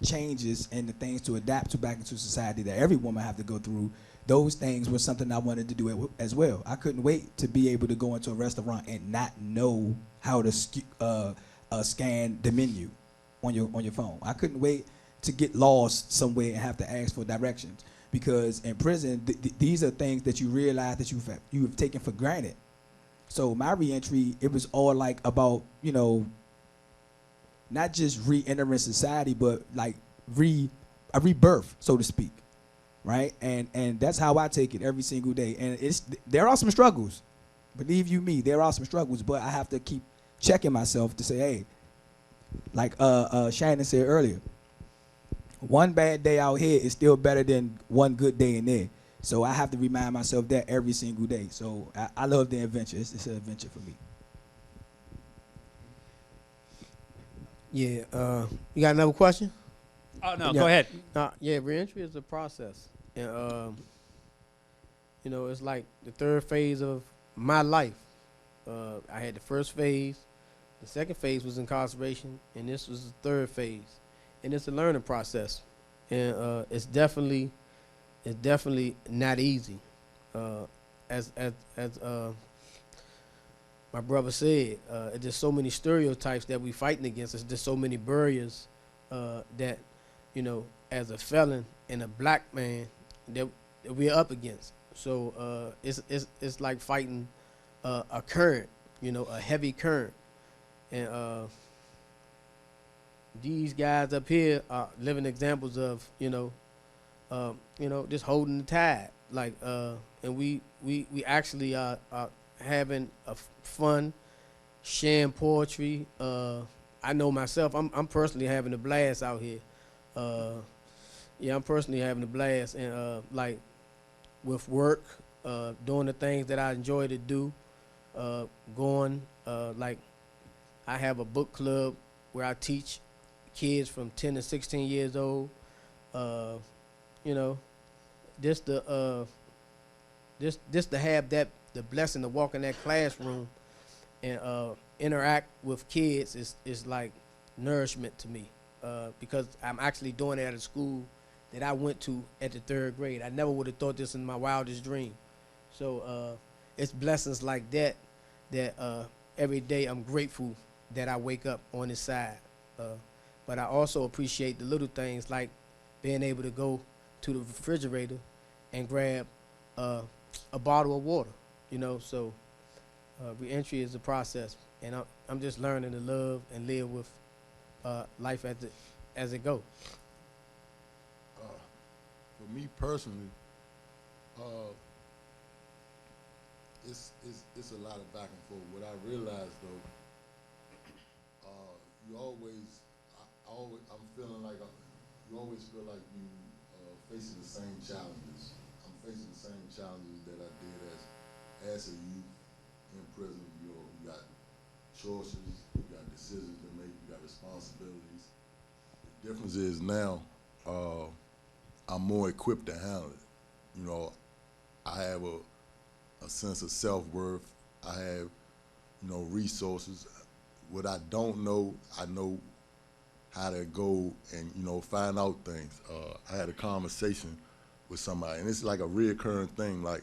changes and the things to adapt to back into society that every woman have to go through. Those things were something I wanted to do as well. I couldn't wait to be able to go into a restaurant and not know how to scan the menu on your phone. I couldn't wait to get lost somewhere and have to ask for directions, because in prison these are things that you realize that you have taken for granted. So my reentry, it was all like about not just re-entering society, but like a rebirth, so to speak. Right, and that's how I take it every single day. And there are some struggles, believe you me, there are some struggles. But I have to keep checking myself to say, hey, like Shannon said earlier, one bad day out here is still better than one good day in there. So I have to remind myself that every single day. So I love the adventure. It's an adventure for me.
Yeah, you got another question?
Oh no, go ahead.
Reentry is a process, and it's like the third phase of my life. I had the first phase, The second phase was incarceration, and this was the third phase. And it's a learning process, and it's definitely not easy. As my brother said, it's just so many stereotypes that we fighting against. There's just so many barriers that, as a felon and a black man, that we're up against. So it's like fighting a current, a heavy current, and these guys up here are living examples of just holding the tide. Like and we actually are having a fun, sharing poetry. I know myself, I'm personally having a blast out here. Yeah, I'm personally having a blast, and like with work, doing the things that I enjoy to do, going like I have a book club where I teach kids from 10 to 16 years old. Just to have the blessing to walk in that classroom and interact with kids is like nourishment to me, because I'm actually doing it at a school that I went to at the 3rd grade. I never would have thought this in my wildest dream. So it's blessings like that every day I'm grateful that I wake up on this side. But I also appreciate the little things like being able to go to the refrigerator and grab a bottle of water, So reentry is a process, and I'm just learning to love and live with life as it goes.
For me personally, it's a lot of back and forth. What I realized though, I'm feeling like you always feel like you facing the same challenges. I'm facing the same challenges that I did as a youth in prison. You got choices, you got decisions to make, you got responsibilities. The difference is now I'm more equipped to handle it. I have a sense of self-worth. I have, resources. What I don't know, I know how to go and, find out things. I had a conversation with somebody, and it's like a reoccurring thing. Like,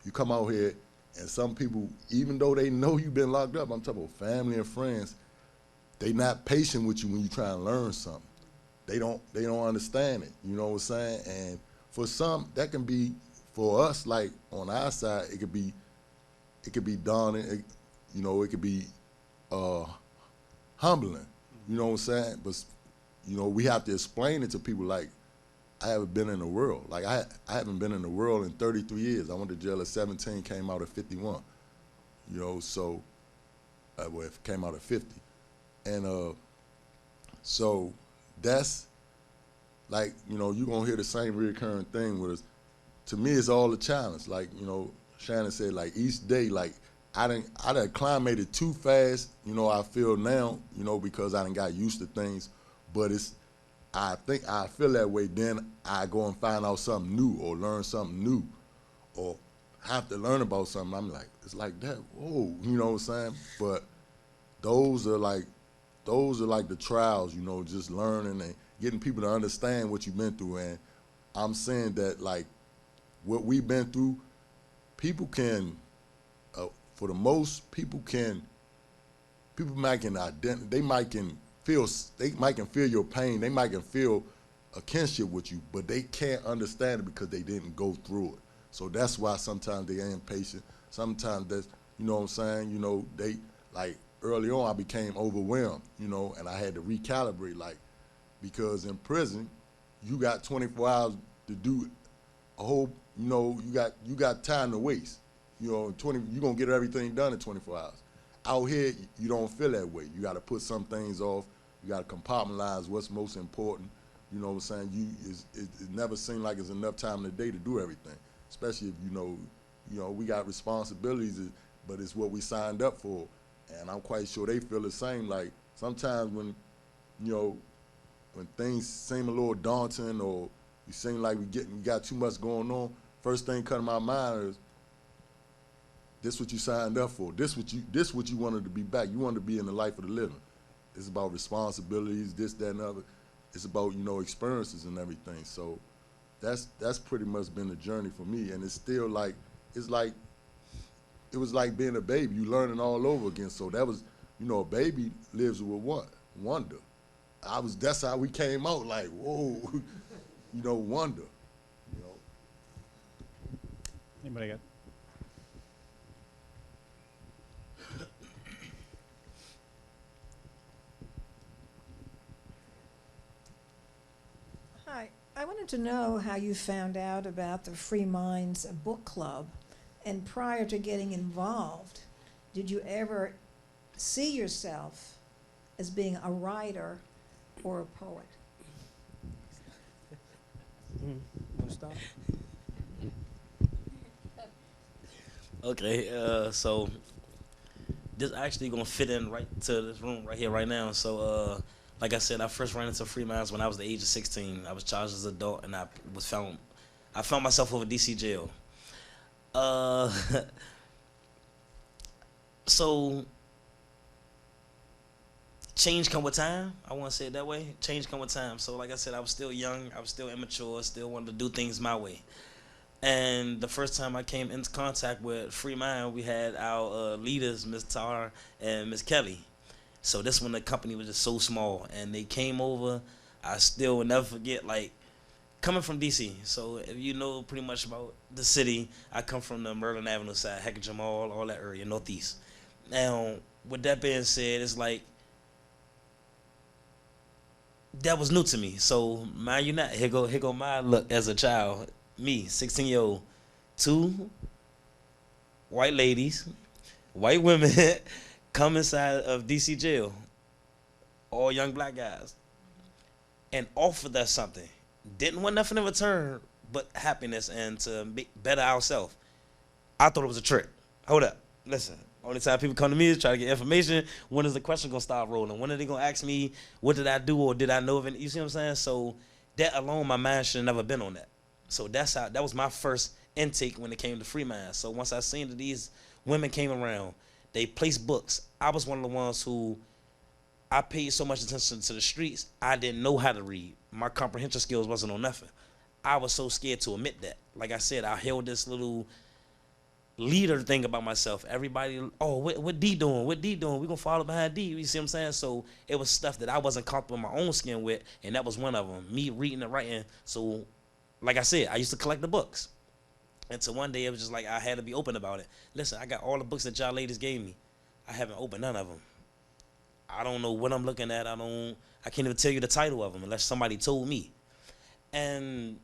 you come out here, and some people, even though they know you've been locked up, I'm talking about family and friends, they not patient with you when you try and learn something. They don't understand it, you know what I'm saying? And for some, that can be, for us, like on our side, it could be daunting, it could be humbling, you know what I'm saying? But, we have to explain it to people like, I haven't been in the world. Like, I haven't been in the world in 33 years. I went to jail at 17, came out at 51, so, came out at 50. And so that's, like, you're going to hear the same recurring thing with us. To me, it's all a challenge. Like, Shannon said, like, each day, like, I done acclimated too fast, I feel now, because I done got used to things. But I think I feel that way, then I go and find out something new or learn something new or have to learn about something. I'm like, it's like that, whoa, you know what I'm saying? But those are like the trials, just learning and getting people to understand what you've been through. And I'm saying that, like, what we've been through, people can, for the most, people might can identify, they might can feel your pain, they might can feel a kinship with you, but they can't understand it because they didn't go through it. So that's why sometimes they ain't patient. Sometimes that's, you know what I'm saying, they, like, early on I became overwhelmed, and I had to recalibrate, like, because in prison, you got 24 hours to do a whole, you got time to waste. You're gonna get everything done in 24 hours. Out here, you don't feel that way. You gotta put some things off. You gotta compartmentalize what's most important. You know what I'm saying? It never seems like it's enough time in the day to do everything, especially if, we got responsibilities, but it's what we signed up for. And I'm quite sure they feel the same. Like, sometimes when things seem a little daunting or you seem like we got too much going on, first thing come to my mind is, This what you signed up for. This what you wanted to be back. You wanted to be in the life of the living. It's about responsibilities, this, that, and other. It's about, you know, experiences and everything. So that's pretty much been the journey for me. And it's still like, it was like being a baby. You learning all over again. So that was, you know, a baby lives with what? Wonder. That's how we came out, like, whoa, you know, wonder, you know.
Anybody got?
Hi, I wanted to know how you found out about the Free Minds Book Club, and prior to getting involved, did you ever see yourself as being a writer or a poet?
Wanna start?
Okay, so this actually gonna fit in right to this room right here, right now. So, like I said, I first ran into Free Minds when I was the age of 16. I was charged as an adult, and I found myself over DC jail. So change come with time. I want to say it that way. Change come with time. So like I said, I was still young. I was still immature. Still wanted to do things my way. And the first time I came into contact with Free Mind, we had our leaders, Ms. Tar and Ms. Kelly. So this when the company was just so small, and they came over. I still will never forget, like, coming from DC. So if you know pretty much about the city, I come from the Maryland Avenue side, Hector Mall, all that area, Northeast. Now, with that being said, it's like, that was new to me. So mind you not, here go my look as a child. Me, 16-year-old, 2 white ladies, white women come inside of DC jail, all young black guys, and offered us something. Didn't want nothing in return but happiness and to better ourselves. I thought it was a trick. Hold up, listen. Only time people come to me is try to get information. When is the question gonna start rolling? When are they gonna ask me what did I do or did I know of it? You see what I'm saying? So that alone, my mind should have never been on that. So that was my first intake when it came to Free Mind. So once I seen that these women came around, they placed books. I was one of the ones who I paid so much attention to the streets. I didn't know how to read. My comprehension skills wasn't on nothing. I was so scared to admit that. Like I said, I held this little leader thing about myself. Everybody, oh, what D doing? What D doing? We gonna follow behind D. You see what I'm saying? So it was stuff that I wasn't comfortable in my own skin with, and that was one of them. Me reading and writing. So, like I said, I used to collect the books. And so one day it was just like I had to be open about it. Listen, I got all the books that y'all ladies gave me. I haven't opened none of them. I don't know what I'm looking at. I can't even tell you the title of them unless somebody told me. And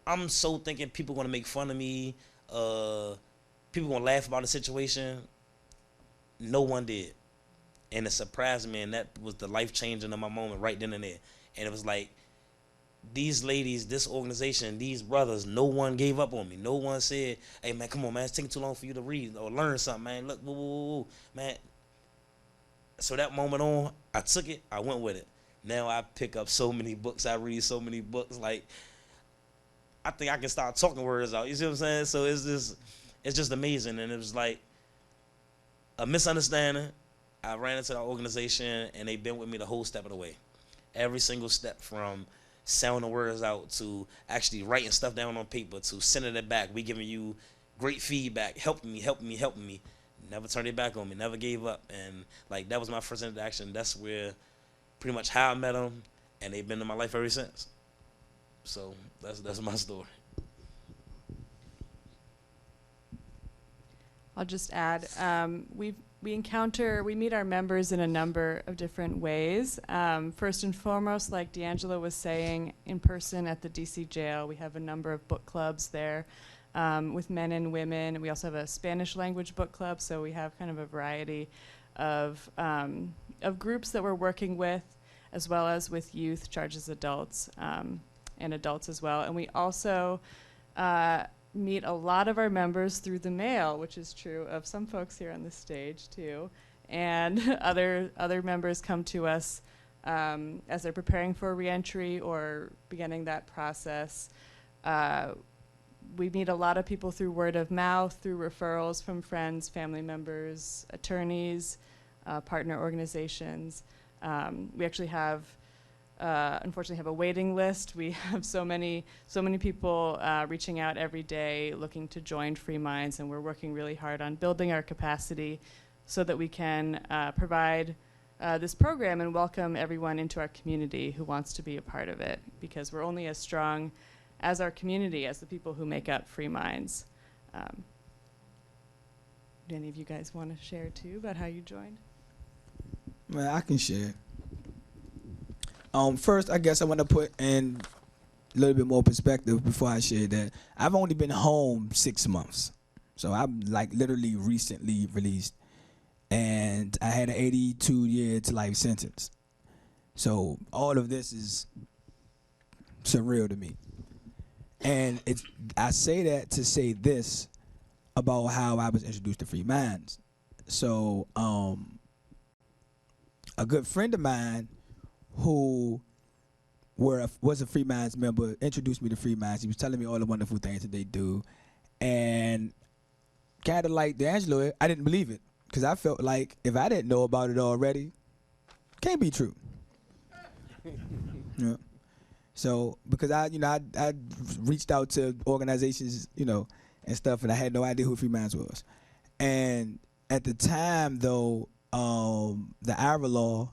I'm so thinking people gonna make fun of me. People gonna laugh about the situation. No one did, and it surprised me, and that was the life changing of my moment right then and there. And it was like, these ladies, this organization, these brothers, no one gave up on me. No one said, "Hey man, come on man, it's taking too long for you to read or learn something, man. Look, woo, man." So that moment on, I took it, I went with it. Now I pick up so many books, I read so many books, like, I think I can start talking words out. You see what I'm saying? So it's just amazing. And it was like a misunderstanding. I ran into the organization, and they've been with me the whole step of the way. Every single step, from sounding words out to actually writing stuff down on paper to sending it back. We giving you great feedback, helping me. Never turned it back on me, never gave up. And like, that was my first introduction. That's where pretty much how I met them, and they've been in my life ever since. So that's my story.
I'll just add, we meet our members in a number of different ways. First and foremost, like D'Angelo was saying, in person at the DC jail, we have a number of book clubs there with men and women. We also have a Spanish language book club, so we have kind of a variety of groups that we're working with, as well as with youth, charged as adults, and adults as well. And we also meet a lot of our members through the mail, which is true of some folks here on the stage too. And other members come to us as they're preparing for reentry or beginning that process. We meet a lot of people through word of mouth, through referrals from friends, family members, attorneys, partner organizations. We actually have, unfortunately, have a waiting list. We have so many people reaching out every day looking to join Free Minds, and we're working really hard on building our capacity so that we can provide this program and welcome everyone into our community who wants to be a part of it, because we're only as strong as our community, as the people who make up Free Minds. Do any of you guys want to share too about how you joined?
Well, I can share. First, I guess I want to put in a little bit more perspective before I share that. I've only been home 6 months. So I'm like literally recently released. And I had an 82-year to life sentence. So all of this is surreal to me. And I say that to say this about how I was introduced to Free Minds. So a good friend of mine who was a Free Minds member introduced me to Free Minds. He was telling me all the wonderful things that they do. And kind of like D'Angelo, I didn't believe it. Because I felt like if I didn't know about it already, can't be true. Yeah. So because I reached out to organizations, and stuff, and I had no idea who Free Minds was. And at the time, though, the IRA law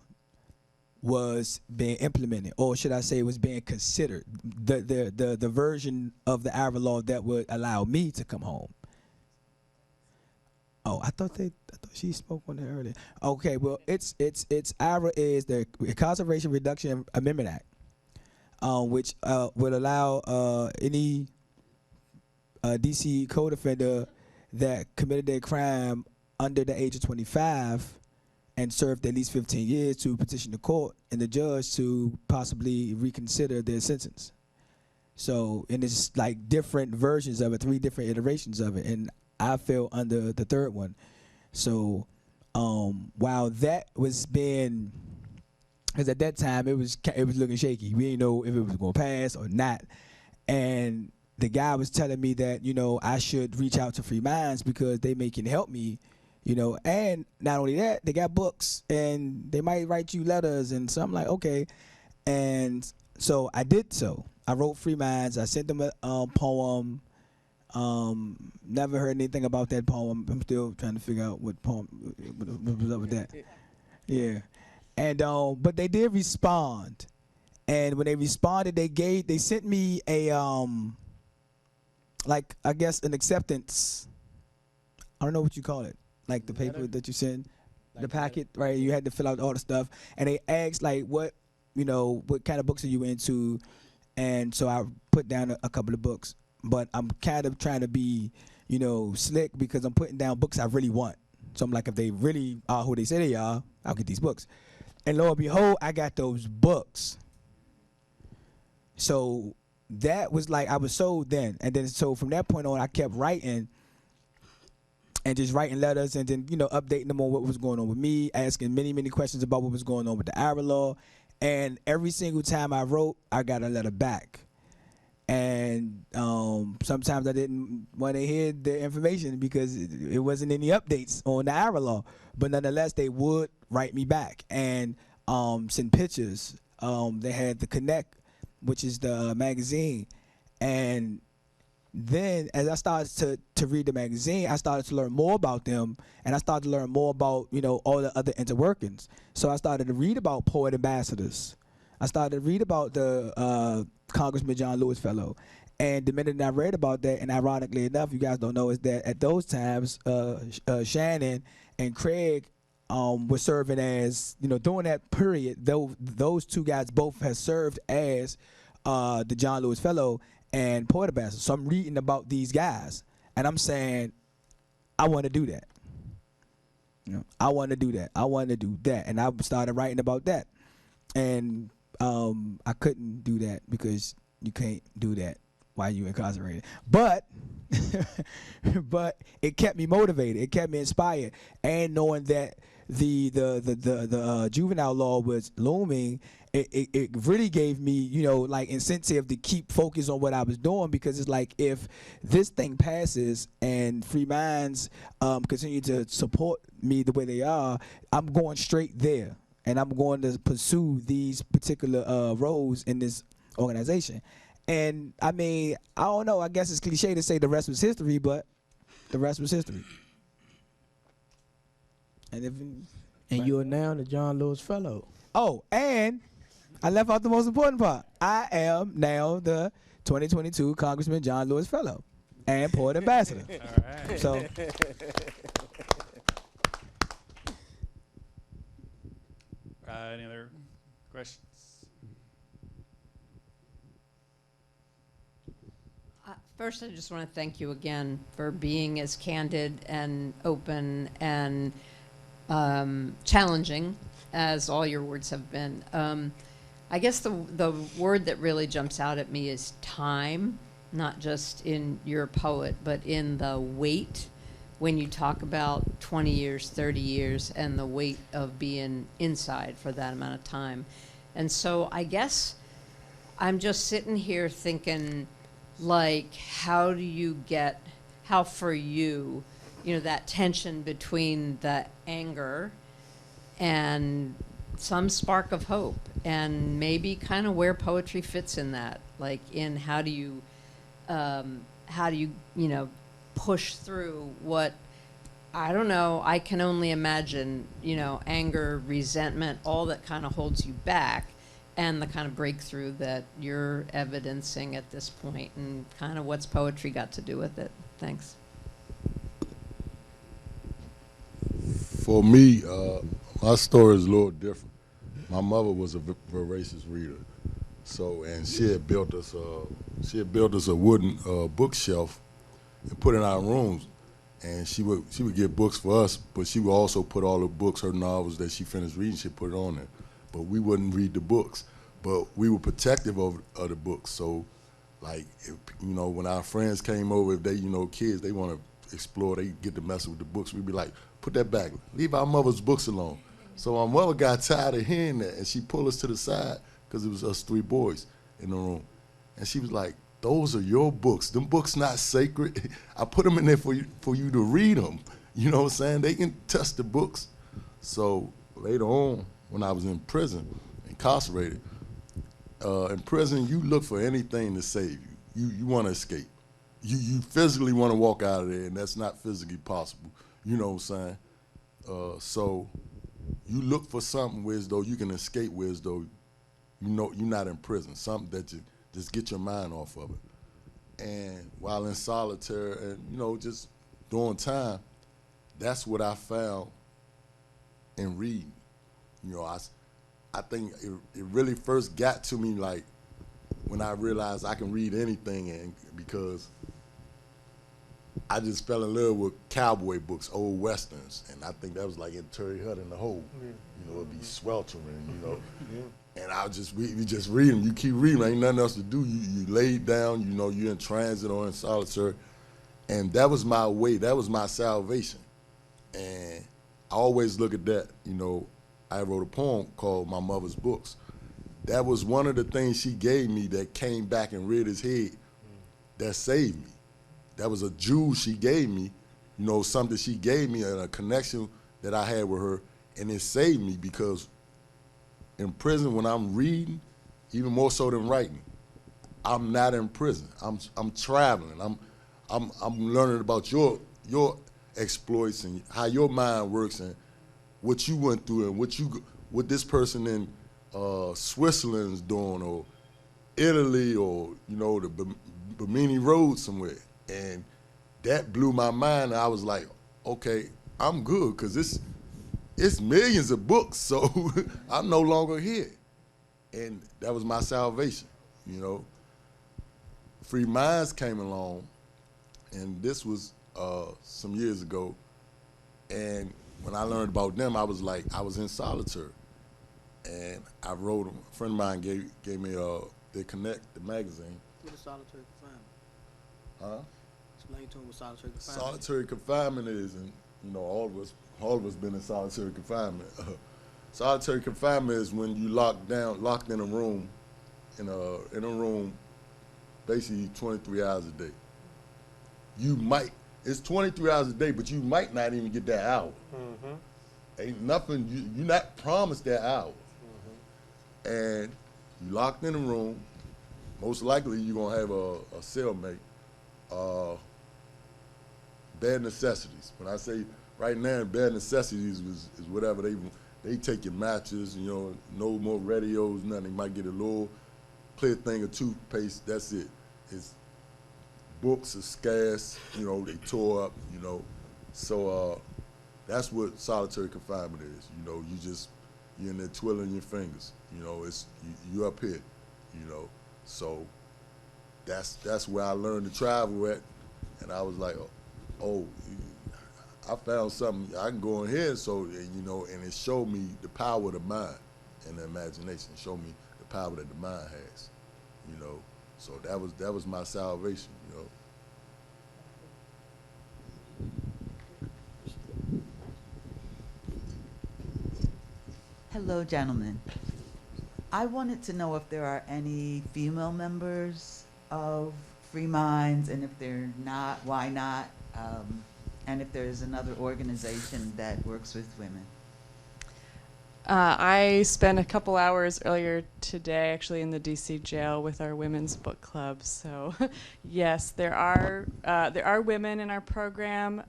was being implemented, or should I say, was being considered. The version of the IRA law that would allow me to come home. Oh, I thought she spoke on that earlier. Okay, well, it's IRA is the Incarceration Reduction Amendment Act, which would allow any DC code offender that committed their crime under the age of 25 and served at least 15 years to petition the court and the judge to possibly reconsider their sentence. So, and it's like different versions of it, 3 different iterations of it, and I fell under the 3rd one. So while that was being, because at that time it was looking shaky. We didn't know if it was going to pass or not. And the guy was telling me that, I should reach out to Free Minds because they can help me, and not only that, they got books and they might write you letters. And so I'm like, okay. And so I did so. I wrote Free Minds. I sent them a poem. Never heard anything about that poem. I'm still trying to figure out what poem what was up with that. Yeah. And but they did respond. And when they responded, they sent me a like, I guess, an acceptance. I don't know what you call it. Like the paper that you send, like the packet, right? You had to fill out all the stuff. And they asked like what kind of books are you into? And so I put down a couple of books. But I'm kind of trying to be, slick because I'm putting down books I really want. So I'm like, if they really are who they say they are, I'll get these books. And lo and behold, I got those books. So that was like, I was sold then. And then so from that point on, I kept writing and just writing letters and then, updating them on what was going on with me, asking many, many questions about what was going on with the IRA law. And every single time I wrote, I got a letter back. And sometimes I didn't want to hear the information because it wasn't any updates on the IRA law. But nonetheless, they would write me back and send pictures. They had the Connect, which is the magazine. And then as I started to read the magazine, I started to learn more about them. And I started to learn more about, all the other interworkings. So I started to read about poet ambassadors. I started to read about the Congressman John Lewis Fellow. And the minute I read about that, and ironically enough, you guys don't know, is that at those times, Shannon and Craig were serving as, during that period, those 2 guys both had served as the John Lewis Fellow and Poet Ambassador. So I'm reading about these guys, and I'm saying, I want to do that. I want to do that. I want to do that. And I started writing about that. And I couldn't do that because you can't do that while you're incarcerated. But but it kept me motivated. It kept me inspired, and knowing that the juvenile law was looming, it really gave me, you know, like incentive to keep focused on what I was doing, because it's like, if this thing passes and Free Minds continue to support me the way they are, I'm going straight there, and I'm going to pursue these particular roles in this organization. And I mean, I don't know, I guess it's cliche to say the rest was history, but the rest was history. And
you are now the John Lewis Fellow.
Oh, and I left out the most important part. I am now the 2022 Congressman John Lewis Fellow and Poet Ambassador.
All right.
So,
any other questions?
First, I just want to thank you again for being as candid and open and challenging as all your words have been. I guess the word that really jumps out at me is time, not just in your poet, but in the weight when you talk about 20 years, 30 years, and the weight of being inside for that amount of time. And so I guess I'm just sitting here thinking, like, how for you, you know, that tension between the anger and some spark of hope, and maybe kind of where poetry fits in that, like in how do you, you know, push through what, I don't know, I can only imagine, you know, anger, resentment, all that kind of holds you back, and the kind of breakthrough that you're evidencing at this point, and kind of what's poetry got to do with it. Thanks.
For me, my story is a little different. My mother was a voracious reader, so, and she had built us a wooden bookshelf and put it in our rooms, and she would get books for us, but she would also put all the books, her novels that she finished reading, she'd put it on there. But we wouldn't read the books, but we were protective of the books. So, like, if, you know, when our friends came over, if they, you know, kids, they want to explore, they get to mess with the books, we'd be like, put that back, leave our mother's books alone. So my mother got tired of hearing that, and she pulled us to the side, because it was us 3 boys in the room. And she was like, those are your books. Them books not sacred. I put them in there for you to read them. You know what I'm saying? They can touch the books. So later on, when I was in prison, incarcerated, in prison, you look for anything to save you. You want to escape. You physically want to walk out of there, and that's not physically possible. You know what I'm saying? So you look for something where as though you can escape, where as though you know you're not in prison, something that you just get your mind off of it. And while in solitary and, you know, just doing time, that's what I found in reading. You know, I think it really first got to me, like, when I realized I can read anything, and because I just fell in love with cowboy books, old westerns, and I think that was like in Terry Hut in the Hole. You know, it'd be sweltering, you know. And I just you just read them. You keep reading, ain't nothing else to do. You lay down, you know, you're in transit or in solitary. And that was my way, that was my salvation. And I always look at that, you know. I wrote a poem called My Mother's Books. That was one of the things she gave me that came back and reared his head that saved me. That was a jewel she gave me, you know, something she gave me, and a connection that I had with her, and it saved me, because in prison, when I'm reading, even more so than writing, I'm not in prison. I'm traveling. I'm learning about your exploits and how your mind works and what you went through and what this person in Switzerland is doing, or Italy, or, you know, the Bimini Road somewhere. And that blew my mind. I was like, okay, I'm good, because it's millions of books, so I'm no longer here. And that was my salvation, you know. Free Minds came along, and this was some years ago. And when I learned about them, I was like, I was in solitary. And I wrote them. A friend of mine gave me the Connect, the magazine.
What is solitary confinement?
Huh?
Explain to him what solitary confinement is.
Solitary confinement is, and you know, all of us been in solitary confinement. Solitary confinement is when you locked in a room, basically 23 hours a day. It's 23 hours a day, but you might not even get that hour. Ain't nothing, you're not promised that hour. And you locked in a room, most likely you're gonna have a cellmate. Bare necessities. When I say right now, bare necessities is whatever they take your mattress, you know, no more radios, nothing. They might get a little clear thing of toothpaste, that's it. It's books are scarce, you know, they tore up, you know. So that's what solitary confinement is. You know, you're in there twiddling your fingers. You know, you up here, you know. So that's where I learned to travel at, and I was like, oh, I found something I can go in here. So you know, and it showed me the power of the mind and the imagination. It showed me the power that the mind has, you know. So that was my salvation, you know.
Hello, gentlemen. I wanted to know if there are any female members of Free Minds, and if they're not, why not? And if there's another organization that works with women.
I spent a couple hours earlier today actually in the DC jail with our women's book club. So yes, there are women in our program.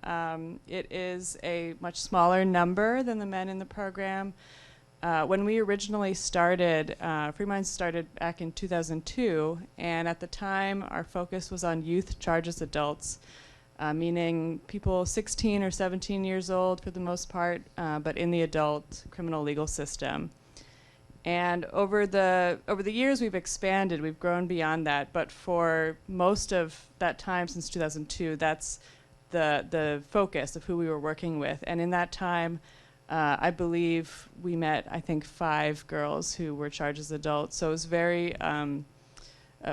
It is a much smaller number than the men in the program. When we originally started, Free Minds started back in 2002, and at the time our focus was on youth charged as adults, meaning people 16 or 17 years old for the most part, but in the adult criminal legal system. And over the years we've expanded, we've grown beyond that, but for most of that time since 2002, that's the focus of who we were working with. And in that time, I believe we met, I think, 5 girls who were charged as adults. So it was very,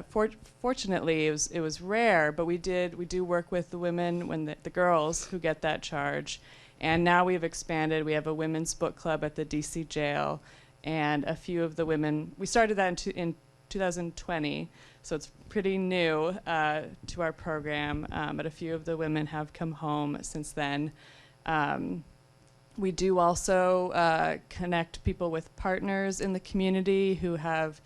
fortunately, it was rare, but we do work with the women, when the girls who get that charge. And now we've expanded. We have a women's book club at the DC jail, and a few of the women, we started that in 2020, so it's pretty new to our program, but a few of the women have come home since then. We do also connect people with partners in the community who have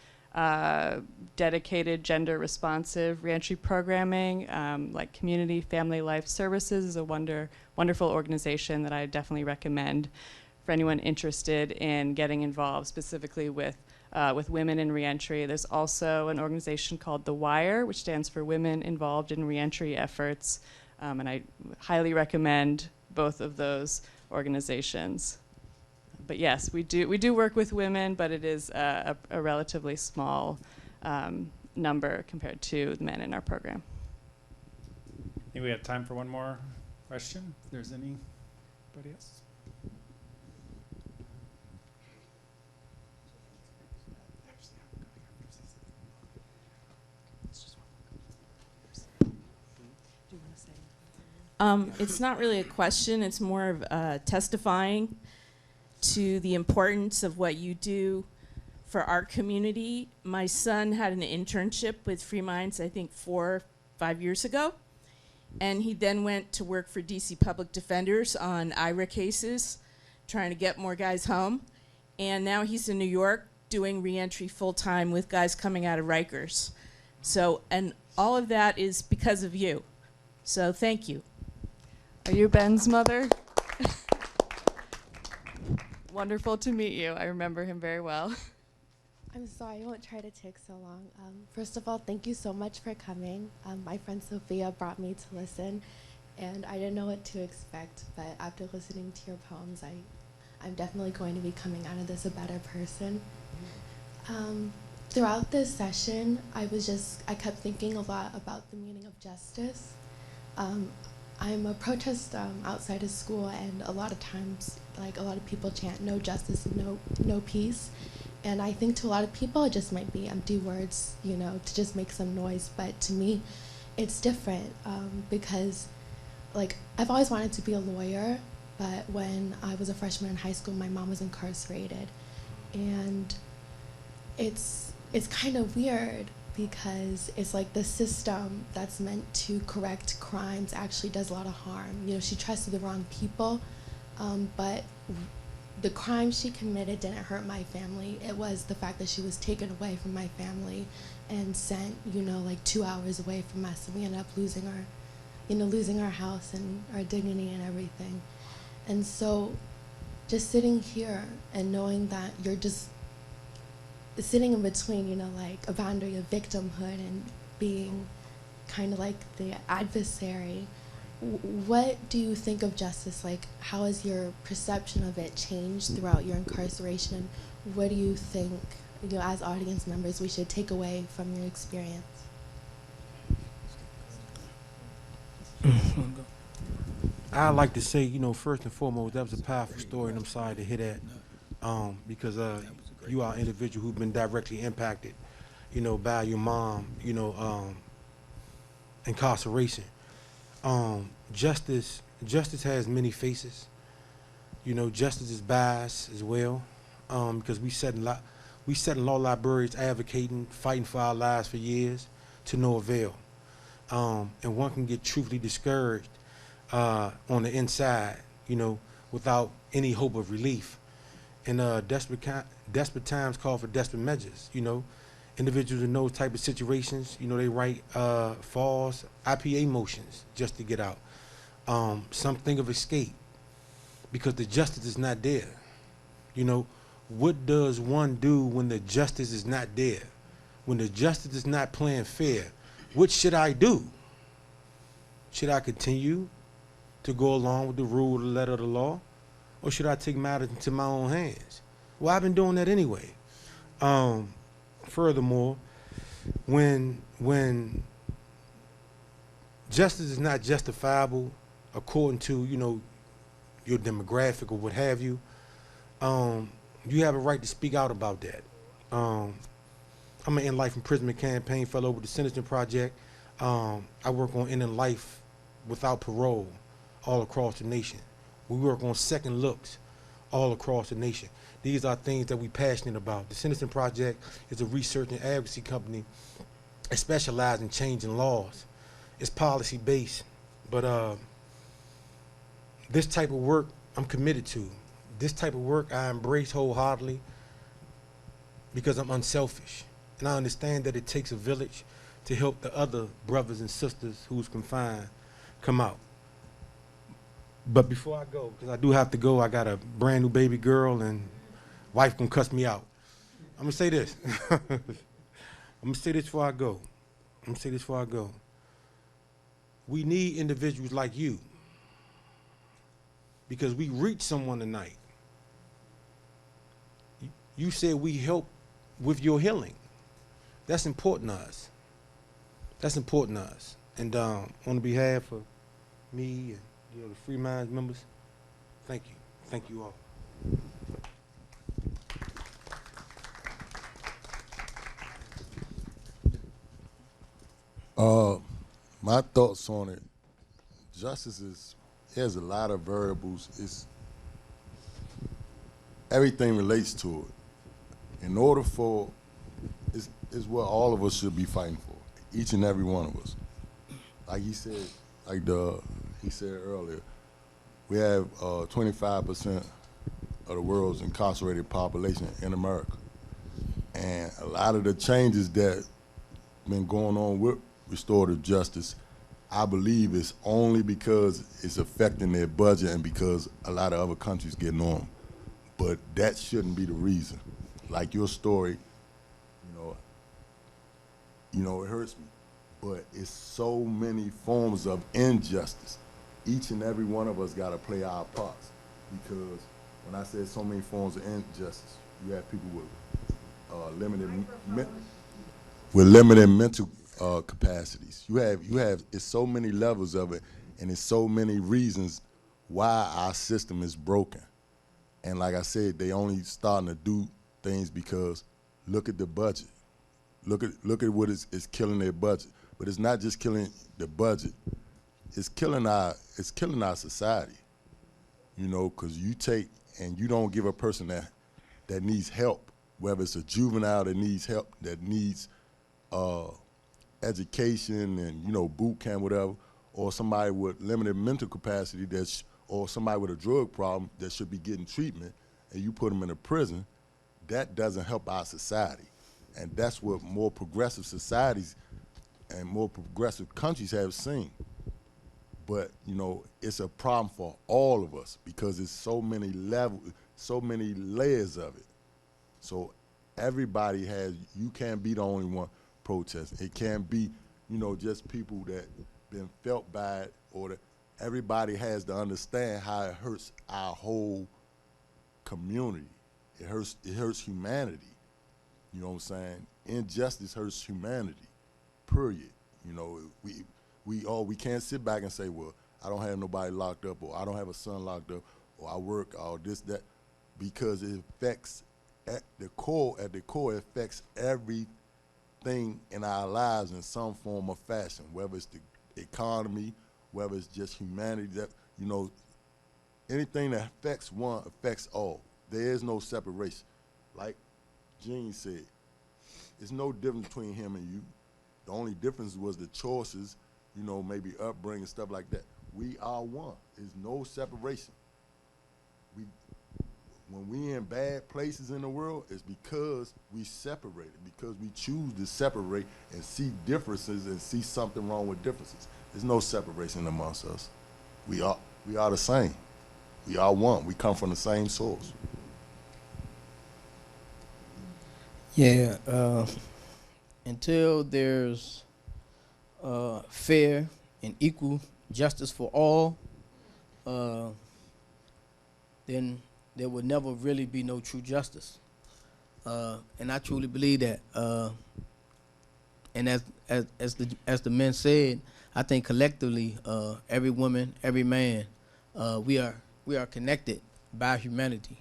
dedicated gender-responsive reentry programming, like Community Family Life Services is a wonderful organization that I definitely recommend for anyone interested in getting involved specifically with women in reentry. There's also an organization called The Wire, which stands for Women Involved in Reentry Efforts, and I highly recommend both of those organizations. But yes, we do work with women, but it is a relatively small number compared to the men in our program.
I think we have time for one more question, if there's anybody else.
It's not really a question, it's more of testifying to the importance of what you do for our community. My son had an internship with Free Minds, I think 4 or 5 years ago, and he then went to work for DC Public Defenders on IRA cases, trying to get more guys home, and now he's in New York doing reentry full-time with guys coming out of Rikers. So, and all of that is because of you. So thank you.
Are you Ben's mother? Wonderful to meet you. I remember him very well.
I'm sorry, I won't try to take so long. First of all, thank you so much for coming. My friend Sophia brought me to listen, and I didn't know what to expect, but after listening to your poems, I'm definitely going to be coming out of this a better person. Throughout this session, I kept thinking a lot about the meaning of justice. I'm a protest outside of school, and a lot of times, like, a lot of people chant no justice, no peace. And I think to a lot of people it just might be empty words, you know, to just make some noise. But to me, it's different because, like, I've always wanted to be a lawyer, but when I was a freshman in high school, my mom was incarcerated, and it's kind of weird because it's like the system that's meant to correct crimes actually does a lot of harm. You know, she trusted the wrong people, but the crime she committed didn't hurt my family. It was the fact that she was taken away from my family and sent, you know, like 2 hours away from us, and we ended up losing our house and our dignity and everything. And so just sitting here and knowing that you're just sitting in between, you know, like a boundary of victimhood and being kind of like the adversary, what do you think of justice? Like, how has your perception of it changed throughout your incarceration? What do you think, you know, as audience members, we should take away from your experience?
I'd like to say, you know, first and foremost, that was a powerful story, and I'm sorry to hear that, because you are an individual who've been directly impacted, you know, by your mom, you know, incarceration. Justice has many faces. You know, justice is biased as well, because we sat in law libraries advocating, fighting for our lives for years to no avail. And one can get truthfully discouraged on the inside, you know, without any hope of relief. And desperate times call for desperate measures, you know. Individuals in those type of situations, you know, they write false IPA motions just to get out. Some think of escape because the justice is not there. You know, what does one do when the justice is not there? When the justice is not playing fair, what should I do? Should I continue to go along with the rule or the letter of the law? Or should I take matters into my own hands? Well, I've been doing that anyway. Furthermore, when justice is not justifiable according to, you know, your demographic or what have you, you have a right to speak out about that. I'm an End Life Imprisonment Campaign fellow with the Sentencing Project. I work on ending life without parole all across the nation. We work on second looks all across the nation. These are things that we're passionate about. The Sentencing Project is a research and advocacy company that specializes in changing laws. It's policy-based, but this type of work I'm committed to. This type of work I embrace wholeheartedly because I'm unselfish. And I understand that it takes a village to help the other brothers and sisters who's confined come out. But before I go, because I do have to go, I got a brand new baby girl and wife gonna cuss me out. I'm gonna say this. I'm gonna say this before I go. We need individuals like you because we reached someone tonight. You said we help with your healing. That's important to us. And on behalf of me and, you know, the Free Minds members, thank you. Thank you
all. My thoughts on it, justice has a lot of variables. Everything relates to it. In order for, is what all of us should be fighting for, each and every one of us. Like he said, he said earlier, we have 25% of the world's incarcerated population in America. And a lot of the changes that been going on with restorative justice, I believe is only because it's affecting their budget and because a lot of other countries getting on them. But that shouldn't be the reason. Like your story, it hurts me. But it's so many forms of injustice. Each and every one of us got to play our parts. Because when I said so many forms of injustice, you have people with limited mental capacities. You have it's so many levels of it, and it's so many reasons why our system is broken. And like I said, they only starting to do things because look at the budget. Look at what is killing their budget. But it's not just killing the budget. It's killing our society. You know, because you take and you don't give a person that needs help, whether it's a juvenile that needs help, that needs education and, you know, boot camp, whatever, or somebody with limited mental capacity or somebody with a drug problem that should be getting treatment, and you put them in a prison, that doesn't help our society. And that's what more progressive societies and more progressive countries have seen. But, you know, it's a problem for all of us because it's so many layers of it. So everybody you can't be the only one protesting. It can't be, you know, just people that been felt by it, or everybody has to understand how it hurts our whole community. It hurts humanity. You know what I'm saying? Injustice hurts humanity, period. You know, we can't sit back and say, well, I don't have nobody locked up, or I don't have a son locked up, or I work, or this, that, because it affects at the core, it affects everything in our lives in some form or fashion, whether it's the economy, whether it's just humanity, that, you know, anything that affects one affects all. There is no separation. Like Gene said, there's no difference between him and you. The only difference was the choices, you know, maybe upbringing, stuff like that. We are one. There's no separation. When we in bad places in the world, it's because we separated, because we choose to separate and see differences and see something wrong with differences. There's no separation amongst us. We are the same. We are one. We come from the same source.
Yeah, until there's fair and equal justice for all, then there will never really be no true justice. And I truly believe that. And as the men said, I think collectively, every woman, every man, we are connected by humanity,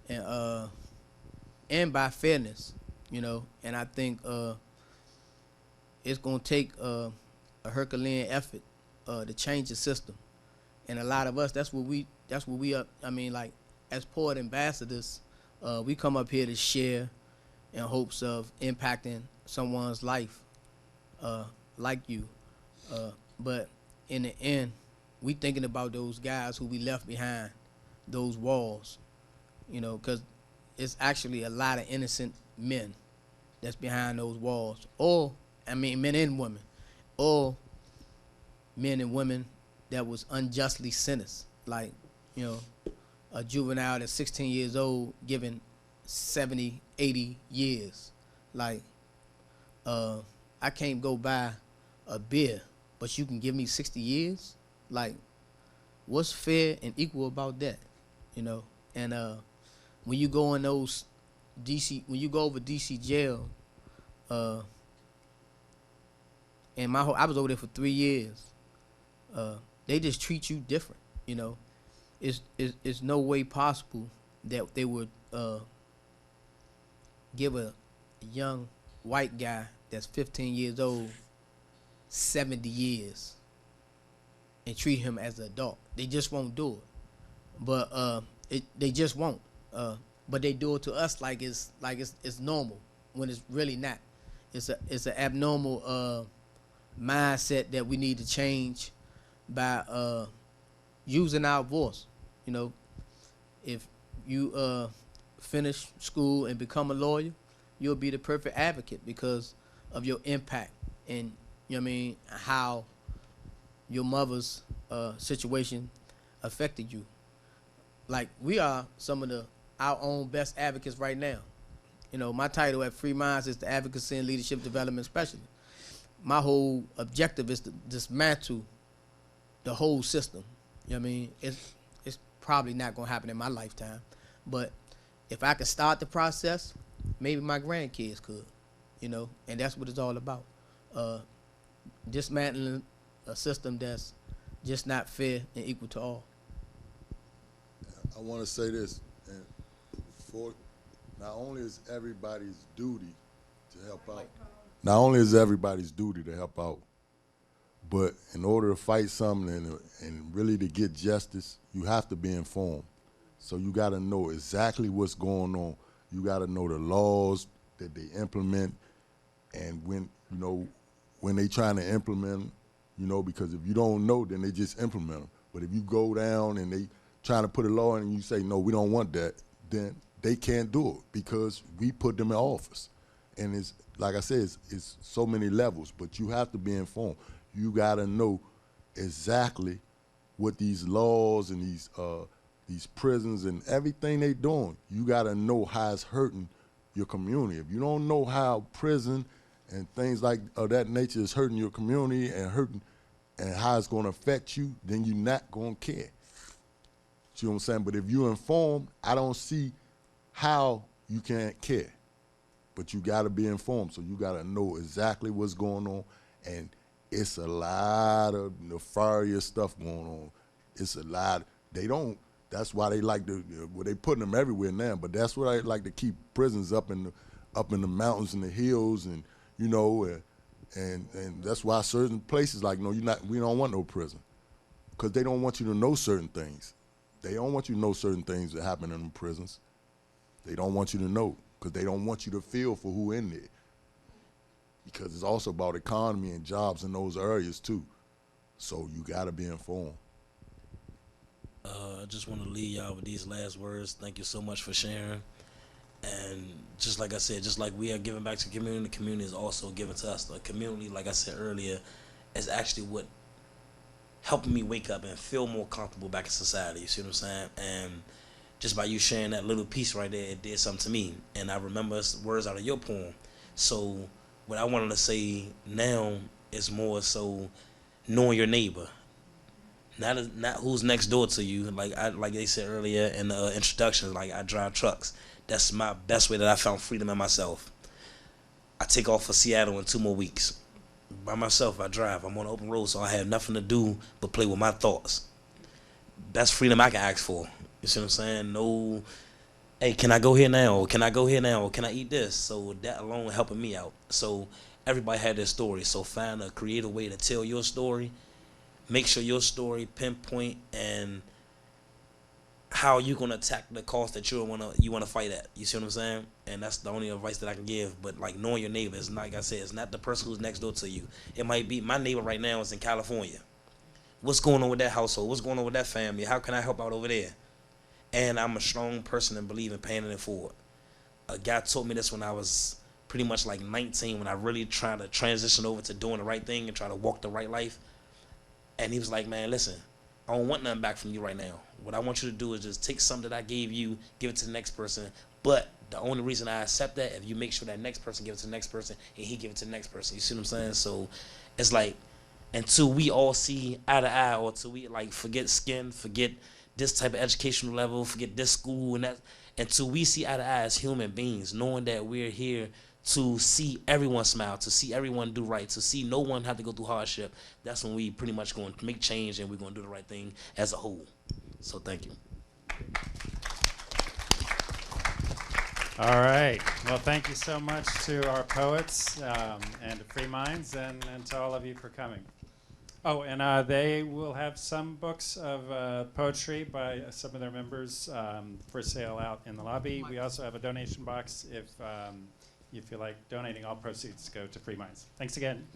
and by fairness, you know. And I think it's gonna take a Herculean effort to change the system. And a lot of us, that's what we are. I mean, like, as poet ambassadors, we come up here to share in hopes of impacting someone's life, like you. But in the end, we thinking about those guys who we left behind those walls, you know, because it's actually a lot of innocent men that's behind those walls. Or, I mean, men and women, or men and women that was unjustly sentenced, like, you know, a juvenile that's 16 years old given 70, 80 years. Like, I can't go buy a beer, but you can give me 60 years? Like, what's fair and equal about that? You know? And when you go in those when you go over DC jail, and I was over there for 3 years, they just treat you different, you know? It's no way possible that they would give a young white guy that's 15 years old 70 years and treat him as an adult. They just won't do it. But they just won't. But they do it to us like it's normal when it's really not. It's an abnormal mindset that we need to change by using our voice. You know, if you finish school and become a lawyer, you'll be the perfect advocate because of your impact and, you know what I mean, how your mother's situation affected you. Like, we are some of our own best advocates right now. You know, my title at Free Minds is the Advocacy and Leadership Development Specialist. My whole objective is to dismantle the whole system. You know what I mean? It's probably not going to happen in my lifetime. But if I could start the process, maybe my grandkids could, you know? And that's what it's all about. Dismantling a system that's just not fair and equal to all.
I want to say this, and for not only is everybody's duty to help out, not only is everybody's duty to help out, but in order to fight something and really to get justice, you have to be informed. So you got to know exactly what's going on. You got to know the laws that they implement, and when they trying to implement them, because if you don't know, then they just implement them. But if you go down and they trying to put a law in and you say, no, we don't want that, then they can't do it because we put them in office. And it's, like I said, it's so many levels, but you have to be informed. You got to know exactly what these laws and these prisons and everything they doing. You got to know how it's hurting your community. If you don't know how prison and things like of that nature is hurting your community and how it's going to affect you, then you're not going to care. See what I'm saying? But if you're informed, I don't see how you can't care. But you got to be informed, so you got to know exactly what's going on. And it's a lot of nefarious stuff going on. It's a lot. That's why they like to, they putting them everywhere now, but that's why they like to keep prisons up in the mountains and the hills, and and that's why certain places like, no, we don't want no prison, because they don't want you to know certain things. They don't want you to know certain things that happen in the prisons. They don't want you to know, because they don't want you to feel for who in there. Because it's also about economy and jobs in those areas too. So you gotta be informed.
I just want to leave y'all with these last words. Thank you so much for sharing. And just like I said, just like we are giving back to the community is also giving to us. The community, like I said earlier, is actually what helping me wake up and feel more comfortable back in society. You see what I'm saying? And just by you sharing that little piece right there, it did something to me. And I remember words out of your poem. So what I wanted to say now is more so knowing your neighbor. Not who's next door to you. Like they said earlier in the introduction, like I drive trucks. That's my best way that I found freedom in myself. I take off for Seattle in 2 more weeks. By myself, I drive. I'm on an open road, so I have nothing to do but play with my thoughts. That's freedom I can ask for. You see what I'm saying? No, hey, can I go here now? Or can I go here now? Or can I eat this? So that alone helping me out. So everybody had their story. So find a creative way to tell your story. Make sure your story pinpoint and how you gonna attack the cause that you wanna fight at. You see what I'm saying? And that's the only advice that I can give. But like knowing your neighbor is, like I said, it's not the person who's next door to you. It might be my neighbor right now is in California. What's going on with that household? What's going on with that family? How can I help out over there? And I'm a strong person and believe in paying it forward. A guy told me this when I was pretty much like 19, when I really tried to transition over to doing the right thing and try to walk the right life. And he was like, man, listen, I don't want nothing back from you right now. What I want you to do is just take something that I gave you, give it to the next person. But the only reason I accept that, if you make sure that next person gives it to the next person and he give it to the next person. You see what I'm saying? So it's like, until we all see eye to eye, or until we like forget skin, forget this type of educational level, forget this school and that, until we see eye to eye as human beings, knowing that we're here to see everyone smile, to see everyone do right, to see no one have to go through hardship, that's when we pretty much going to make change and we're going to do the right thing as a whole. So thank you.
All right. Well, thank you so much to our poets and to Free Minds and to all of you for coming. Oh, and they will have some books of poetry by some of their members for sale out in the lobby. We also have a donation box if you feel like donating. All proceeds go to Free Minds. Thanks again.